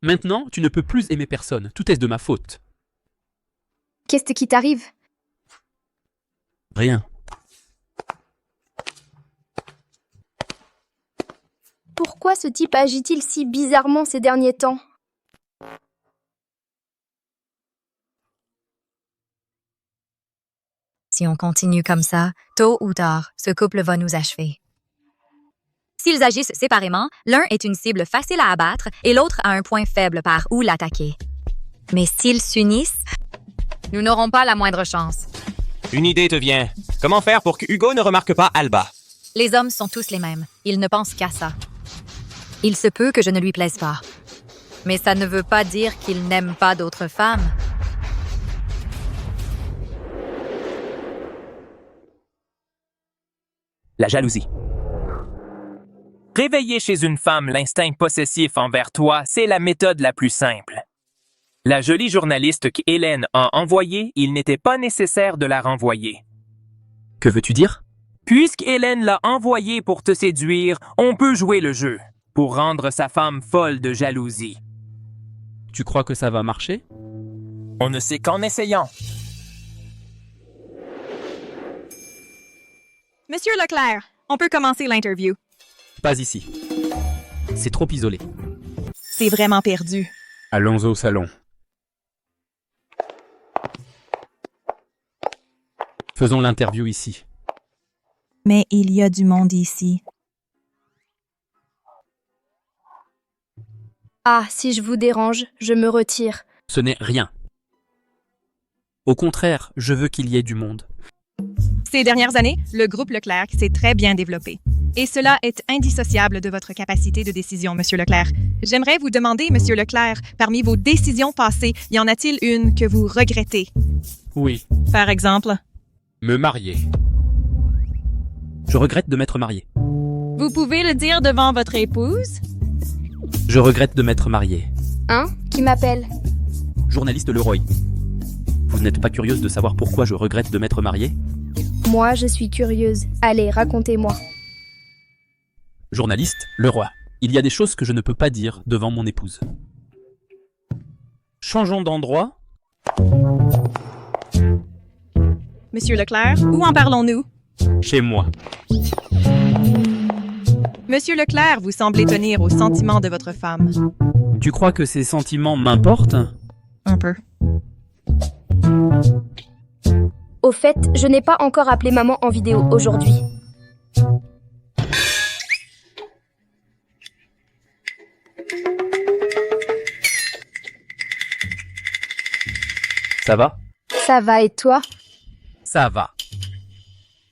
[SPEAKER 5] Maintenant, tu ne peux plus aimer personne. Tout est de ma faute.
[SPEAKER 3] Qu'est-ce qui t'arrive?
[SPEAKER 5] Rien.
[SPEAKER 3] Pourquoi ce type agit-il si bizarrement ces derniers temps?
[SPEAKER 9] Si on continue comme ça, tôt ou tard, ce couple va nous achever. S'ils agissent séparément, l'un est une cible facile à abattre et l'autre a un point faible par où l'attaquer. Mais s'ils s'unissent, nous n'aurons pas la moindre chance.
[SPEAKER 7] Une idée te vient. Comment faire pour que Hugo ne remarque pas Alba?
[SPEAKER 9] Les hommes sont tous les mêmes. Ils ne pensent qu'à ça. Il se peut que je ne lui plaise pas. Mais ça ne veut pas dire qu'il n'aime pas d'autres femmes.
[SPEAKER 6] La jalousie. Réveiller chez une femme l'instinct possessif envers toi, c'est la méthode la plus simple. La jolie journaliste qu'Hélène a envoyée, il n'était pas nécessaire de la renvoyer.
[SPEAKER 5] Que veux-tu dire?
[SPEAKER 6] Puisque Hélène l'a envoyée pour te séduire, on peut jouer le jeu, pour rendre sa femme folle de jalousie.
[SPEAKER 5] Tu crois que ça va marcher?
[SPEAKER 6] On ne sait qu'en essayant.
[SPEAKER 11] Monsieur Leclerc, on peut commencer l'interview.
[SPEAKER 5] Pas ici. C'est trop isolé.
[SPEAKER 11] C'est vraiment perdu.
[SPEAKER 5] Allons au salon. Faisons l'interview ici.
[SPEAKER 11] Mais il y a du monde ici.
[SPEAKER 3] Ah, si je vous dérange, je me retire.
[SPEAKER 5] Ce n'est rien. Au contraire, je veux qu'il y ait du monde.
[SPEAKER 11] Ces dernières années, le groupe Leclerc s'est très bien développé. Et cela est indissociable de votre capacité de décision, Monsieur Leclerc. J'aimerais vous demander, Monsieur Leclerc, parmi vos décisions passées, y en a-t-il une que vous regrettez?
[SPEAKER 5] Oui.
[SPEAKER 11] Par exemple?
[SPEAKER 5] Me marier. Je regrette de m'être marié.
[SPEAKER 11] Vous pouvez le dire devant votre épouse?
[SPEAKER 5] Je regrette de m'être marié.
[SPEAKER 3] Hein? Qui m'appelle?
[SPEAKER 5] Journaliste Leroy. Vous n'êtes pas curieuse de savoir pourquoi je regrette de m'être marié?
[SPEAKER 3] Moi, je suis curieuse. Allez, racontez-moi.
[SPEAKER 5] Journaliste Leroy. Il y a des choses que je ne peux pas dire devant mon épouse. Changeons d'endroit.
[SPEAKER 11] Monsieur Leclerc, où en parlons-nous?
[SPEAKER 5] Chez moi.
[SPEAKER 11] Monsieur Leclerc, vous semblez tenir aux sentiments de votre femme.
[SPEAKER 5] Tu crois que ces sentiments m'importent?
[SPEAKER 11] Un peu.
[SPEAKER 3] Au fait, je n'ai pas encore appelé maman en vidéo aujourd'hui.
[SPEAKER 5] Ça va?
[SPEAKER 3] Ça va et toi?
[SPEAKER 5] Ça va.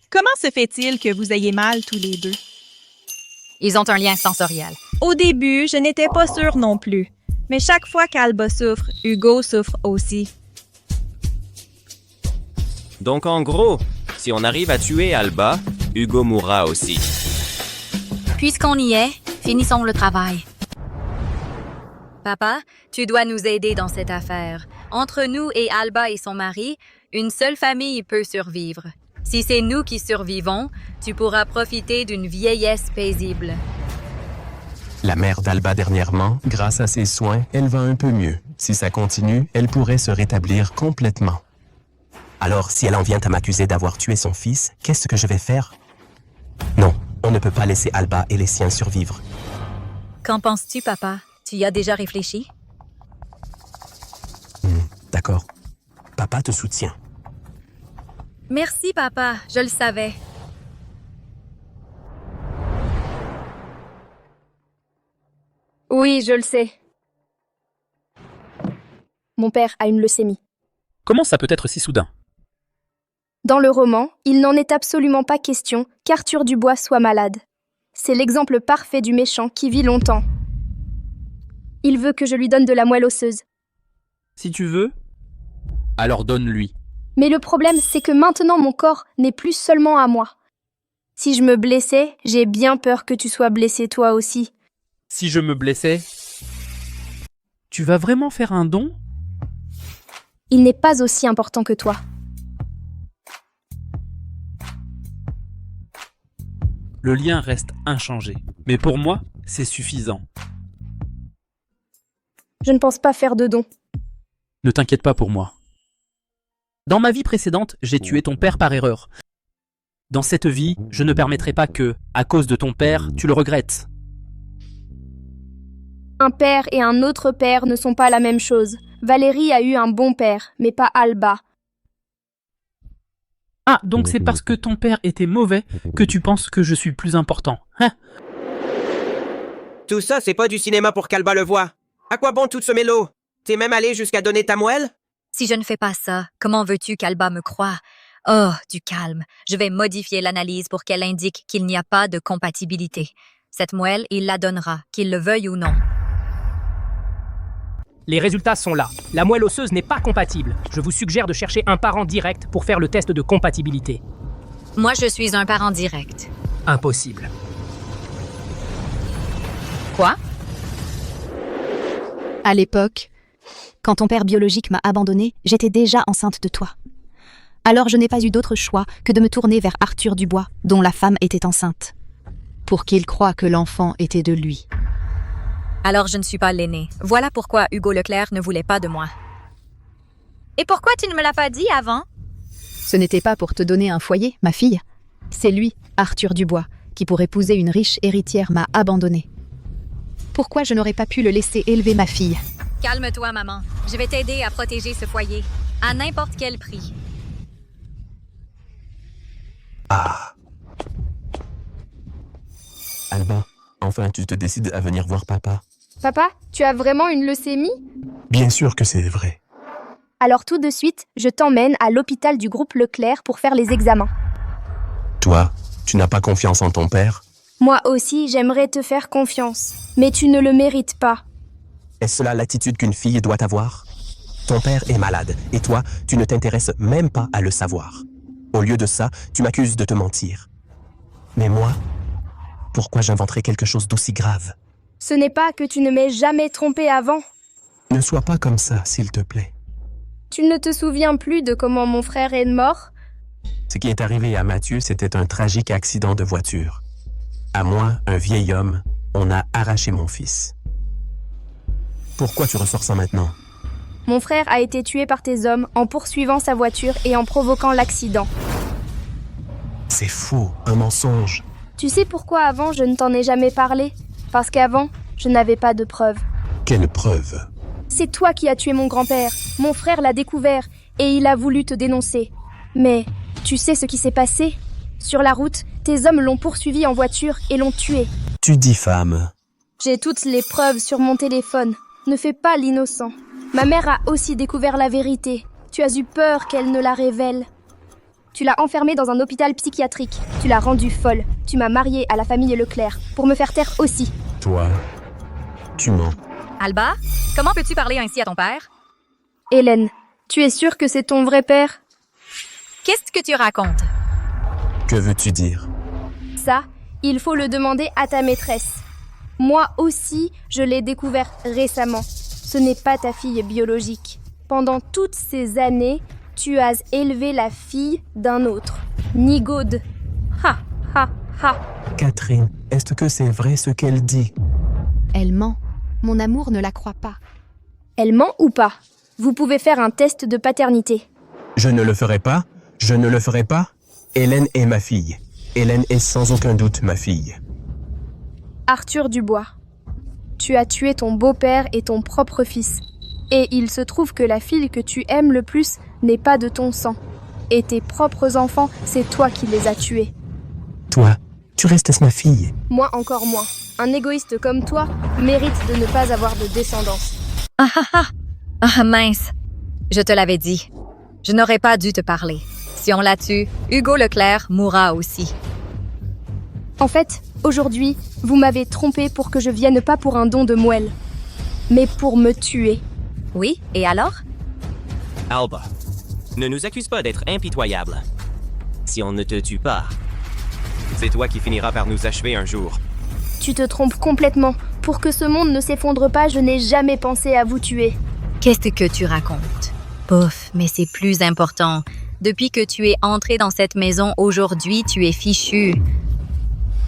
[SPEAKER 11] Comment se fait-il que vous ayez mal tous les deux?
[SPEAKER 9] Ils ont un lien sensoriel.
[SPEAKER 11] Au début, je n'étais pas sûre non plus. Mais chaque fois qu'Alba souffre, Hugo souffre aussi.
[SPEAKER 7] Donc en gros, si on arrive à tuer Alba, Hugo mourra aussi.
[SPEAKER 9] Puisqu'on y est, finissons le travail. Papa, tu dois nous aider dans cette affaire. Entre nous et Alba et son mari, une seule famille peut survivre. Si c'est nous qui survivons, tu pourras profiter d'une vieillesse paisible.
[SPEAKER 4] La mère d'Alba dernièrement, grâce à ses soins, elle va un peu mieux. Si ça continue, elle pourrait se rétablir complètement. Alors, si elle en vient à m'accuser d'avoir tué son fils, qu'est-ce que je vais faire? Non, on ne peut pas laisser Alba et les siens survivre.
[SPEAKER 9] Qu'en penses-tu, papa? Tu y as déjà réfléchi?
[SPEAKER 4] D'accord. Papa te soutient.
[SPEAKER 9] Merci, papa. Je le savais.
[SPEAKER 3] Oui, je le sais. Mon père a une leucémie.
[SPEAKER 5] Comment ça peut être si soudain?
[SPEAKER 3] Dans le roman, il n'en est absolument pas question qu'Arthur Dubois soit malade. C'est l'exemple parfait du méchant qui vit longtemps. Il veut que je lui donne de la moelle osseuse.
[SPEAKER 5] Si tu veux, alors donne-lui.
[SPEAKER 3] Mais le problème, c'est que maintenant mon corps n'est plus seulement à moi. Si je me blessais, j'ai bien peur que tu sois blessé toi aussi.
[SPEAKER 5] Si je me blessais... Tu vas vraiment faire un don?
[SPEAKER 3] Il n'est pas aussi important que toi.
[SPEAKER 5] Le lien reste inchangé. Mais pour moi, c'est suffisant.
[SPEAKER 3] Je ne pense pas faire de don.
[SPEAKER 5] Ne t'inquiète pas pour moi. Dans ma vie précédente, j'ai tué ton père par erreur. Dans cette vie, je ne permettrai pas que, à cause de ton père, tu le regrettes.
[SPEAKER 3] Un père et un autre père ne sont pas la même chose. Valérie a eu un bon père, mais pas Alba.
[SPEAKER 5] Ah, donc c'est parce que ton père était mauvais que tu penses que je suis plus important, hein?
[SPEAKER 14] Tout ça, c'est pas du cinéma pour qu'Alba le voie. À quoi bon tout ce mélo? T'es même allé jusqu'à donner ta moelle?
[SPEAKER 9] Si je ne fais pas ça, comment veux-tu qu'Alba me croie? Oh, du calme. Je vais modifier l'analyse pour qu'elle indique qu'il n'y a pas de compatibilité. Cette moelle, il la donnera, qu'il le veuille ou non.
[SPEAKER 13] Les résultats sont là. La moelle osseuse n'est pas compatible. Je vous suggère de chercher un parent direct pour faire le test de compatibilité.
[SPEAKER 9] Moi, je suis un parent direct.
[SPEAKER 13] Impossible.
[SPEAKER 9] Quoi?
[SPEAKER 8] À l'époque, quand ton père biologique m'a abandonnée, j'étais déjà enceinte de toi. Alors je n'ai pas eu d'autre choix que de me tourner vers Arthur Dubois, dont la femme était enceinte, pour qu'il croie que l'enfant était de lui.
[SPEAKER 9] Alors je ne suis pas l'aîné. Voilà pourquoi Hugo Leclerc ne voulait pas de moi. Et pourquoi tu ne me l'as pas dit avant?
[SPEAKER 8] Ce n'était pas pour te donner un foyer, ma fille. C'est lui, Arthur Dubois, qui pour épouser une riche héritière m'a abandonnée. Pourquoi je n'aurais pas pu le laisser élever ma fille?
[SPEAKER 9] Calme-toi, maman. Je vais t'aider à protéger ce foyer, à n'importe quel prix.
[SPEAKER 4] Ah. Alba, enfin tu te décides à venir voir papa.
[SPEAKER 3] Papa, tu as vraiment une leucémie?
[SPEAKER 4] Bien sûr que c'est vrai.
[SPEAKER 3] Alors tout de suite, je t'emmène à l'hôpital du groupe Leclerc pour faire les examens.
[SPEAKER 4] Toi, tu n'as pas confiance en ton père?
[SPEAKER 3] Moi aussi, j'aimerais te faire confiance, mais tu ne le mérites pas.
[SPEAKER 4] Est-ce cela l'attitude qu'une fille doit avoir? Ton père est malade, et toi, tu ne t'intéresses même pas à le savoir. Au lieu de ça, tu m'accuses de te mentir. Mais moi, pourquoi j'inventerais quelque chose d'aussi grave?
[SPEAKER 3] Ce n'est pas que tu ne m'aies jamais trompé avant.
[SPEAKER 4] Ne sois pas comme ça, s'il te plaît.
[SPEAKER 3] Tu ne te souviens plus de comment mon frère est mort?
[SPEAKER 4] Ce qui est arrivé à Mathieu, c'était un tragique accident de voiture. À moi, un vieil homme, on a arraché mon fils. Pourquoi tu ressors ça maintenant?
[SPEAKER 3] Mon frère a été tué par tes hommes en poursuivant sa voiture et en provoquant l'accident.
[SPEAKER 4] C'est faux, un mensonge.
[SPEAKER 3] Tu sais pourquoi avant je ne t'en ai jamais parlé? Parce qu'avant, je n'avais pas de preuves.
[SPEAKER 4] Quelle preuve?
[SPEAKER 3] C'est toi qui as tué mon grand-père. Mon frère l'a découvert et il a voulu te dénoncer. Mais tu sais ce qui s'est passé? Sur la route, tes hommes l'ont poursuivi en voiture et l'ont tué.
[SPEAKER 4] Tu diffames.
[SPEAKER 3] J'ai toutes les preuves sur mon téléphone. Ne fais pas l'innocent. Ma mère a aussi découvert la vérité. Tu as eu peur qu'elle ne la révèle. Tu l'as enfermée dans un hôpital psychiatrique. Tu l'as rendue folle. Tu m'as mariée à la famille Leclerc pour me faire taire aussi.
[SPEAKER 4] Toi, tu mens.
[SPEAKER 9] Alba, comment peux-tu parler ainsi à ton père?
[SPEAKER 3] Hélène, tu es sûre que c'est ton vrai père?
[SPEAKER 9] Qu'est-ce que tu racontes?
[SPEAKER 4] Que veux-tu dire?
[SPEAKER 3] Ça, il faut le demander à ta maîtresse. Moi aussi, je l'ai découvert récemment. Ce n'est pas ta fille biologique. Pendant toutes ces années, tu as élevé la fille d'un autre. Nigaude. Ha, ha, ha.
[SPEAKER 4] Catherine, est-ce que c'est vrai ce qu'elle dit?
[SPEAKER 8] Elle ment. Mon amour ne la croit pas.
[SPEAKER 3] Elle ment ou pas? Vous pouvez faire un test de paternité.
[SPEAKER 4] Je ne le ferai pas. Je ne le ferai pas. Hélène est ma fille. Hélène est sans aucun doute ma fille.
[SPEAKER 3] Arthur Dubois, tu as tué ton beau-père et ton propre fils. Et il se trouve que la fille que tu aimes le plus n'est pas de ton sang. Et tes propres enfants, c'est toi qui les as tués.
[SPEAKER 4] Toi, tu restes ma fille.
[SPEAKER 3] Moi encore moins. Un égoïste comme toi mérite de ne pas avoir de descendance.
[SPEAKER 9] Ah ah ah! Ah mince! Je te l'avais dit. Je n'aurais pas dû te parler. Si on la tue, Hugo Leclerc mourra aussi.
[SPEAKER 3] En fait, aujourd'hui, vous m'avez trompé pour que je vienne pas pour un don de moelle, mais pour me tuer.
[SPEAKER 9] Oui, et alors?
[SPEAKER 7] Alba, Ne nous accuse pas d'être impitoyable. Si on ne te tue pas, c'est toi qui finiras par nous achever un jour.
[SPEAKER 3] Tu te trompes complètement. Pour que ce monde ne s'effondre pas, je n'ai jamais pensé à vous tuer.
[SPEAKER 9] Qu'est-ce que tu racontes? Pouf, mais c'est plus important. Depuis que tu es entré dans cette maison aujourd'hui, tu es fichu.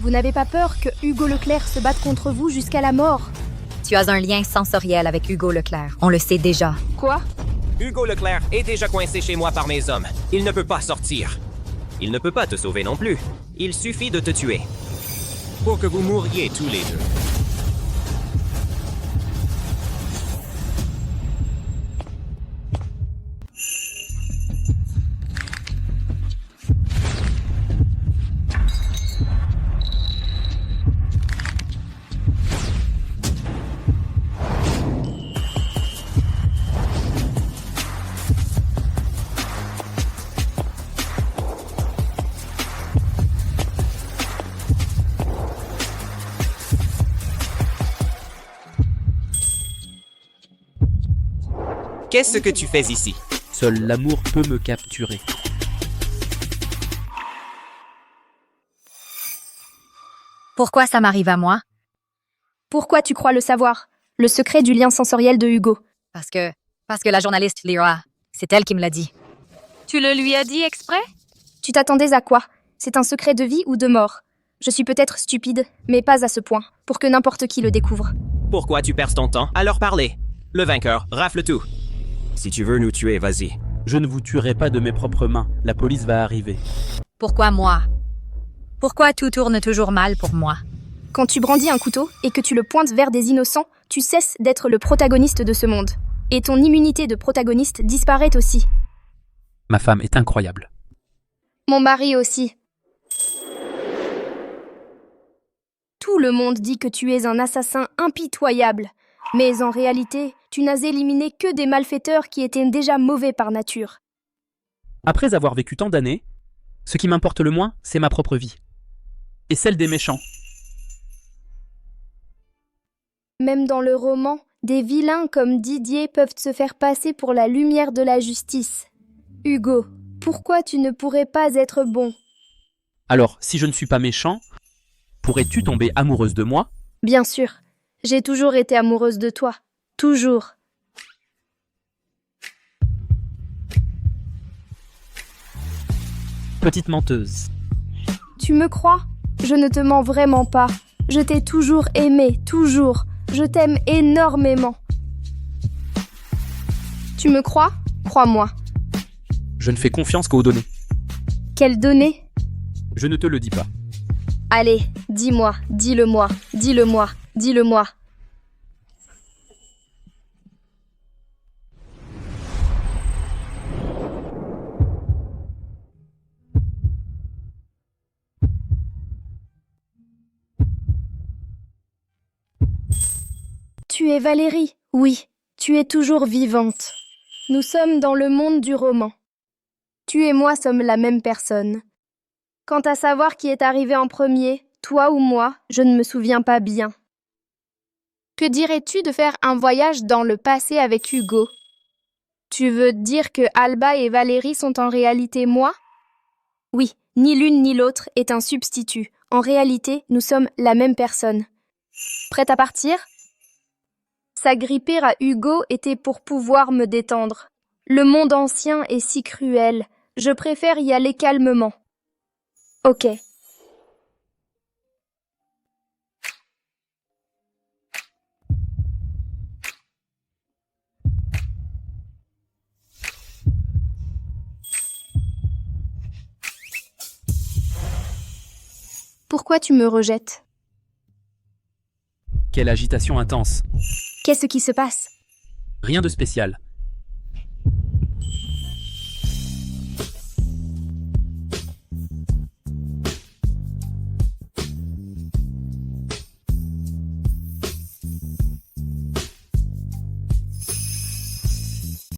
[SPEAKER 3] Vous n'avez pas peur que Hugo Leclerc se batte contre vous jusqu'à la mort?
[SPEAKER 9] Tu as un lien sensoriel avec Hugo Leclerc. On le sait déjà.
[SPEAKER 3] Quoi?
[SPEAKER 7] Hugo Leclerc est déjà coincé chez moi par mes hommes. Il ne peut pas sortir. Il ne peut pas te sauver non plus. Il suffit de te tuer. Pour que vous mouriez tous les deux. Qu'est-ce que tu fais ici?
[SPEAKER 5] Seul l'amour peut me capturer.
[SPEAKER 9] Pourquoi ça m'arrive à moi?
[SPEAKER 3] Pourquoi tu crois le savoir? Le secret du lien sensoriel de Hugo.
[SPEAKER 9] Parce que la journaliste Lyra, c'est elle qui me l'a dit.
[SPEAKER 3] Tu le lui as dit exprès? Tu t'attendais à quoi? C'est un secret de vie ou de mort? Je suis peut-être stupide, mais pas à ce point, pour que n'importe qui le découvre.
[SPEAKER 7] Pourquoi tu perds ton temps à leur parler? Le vainqueur rafle tout. Si tu veux nous tuer, vas-y.
[SPEAKER 5] Je ne vous tuerai pas de mes propres mains. La police va arriver.
[SPEAKER 9] Pourquoi moi? Pourquoi tout tourne toujours mal pour moi?
[SPEAKER 3] Quand tu brandis un couteau et que tu le pointes vers des innocents, tu cesses d'être le protagoniste de ce monde. Et ton immunité de protagoniste disparaît aussi.
[SPEAKER 5] Ma femme est incroyable.
[SPEAKER 3] Mon mari aussi. Tout le monde dit que tu es un assassin impitoyable. Mais en réalité, tu n'as éliminé que des malfaiteurs qui étaient déjà mauvais par nature.
[SPEAKER 5] Après avoir vécu tant d'années, ce qui m'importe le moins, c'est ma propre vie. Et celle des méchants.
[SPEAKER 3] Même dans le roman, des vilains comme Didier peuvent se faire passer pour la lumière de la justice. Hugo, pourquoi tu ne pourrais pas être bon?
[SPEAKER 5] Alors, si je ne suis pas méchant, pourrais-tu tomber amoureuse de moi?
[SPEAKER 3] Bien sûr. J'ai toujours été amoureuse de toi. Toujours.
[SPEAKER 5] Petite menteuse.
[SPEAKER 3] Tu me crois? Je ne te mens vraiment pas. Je t'ai toujours aimé, toujours. Je t'aime énormément. Tu me crois? Crois-moi.
[SPEAKER 5] Je ne fais confiance qu'aux données.
[SPEAKER 3] Quelles données?
[SPEAKER 5] Je ne te le dis pas.
[SPEAKER 3] Allez, dis-moi, dis-le-moi, dis-le-moi, dis-le-moi. Tu es Valérie, oui, tu es toujours vivante. Nous sommes dans le monde du roman. Tu et moi sommes la même personne. Quant à savoir qui est arrivé en premier, toi ou moi, je ne me souviens pas bien. Que dirais-tu de faire un voyage dans le passé avec Hugo? Tu veux dire que Alba et Valérie sont en réalité moi? Oui, ni l'une ni l'autre est un substitut. En réalité, nous sommes la même personne. Prête à partir? S'agripper à Hugo était pour pouvoir me détendre. Le monde ancien est si cruel. Je préfère y aller calmement. Ok. Pourquoi tu me rejettes?
[SPEAKER 5] Quelle agitation intense.
[SPEAKER 3] Qu'est-ce qui se passe?
[SPEAKER 5] Rien de spécial.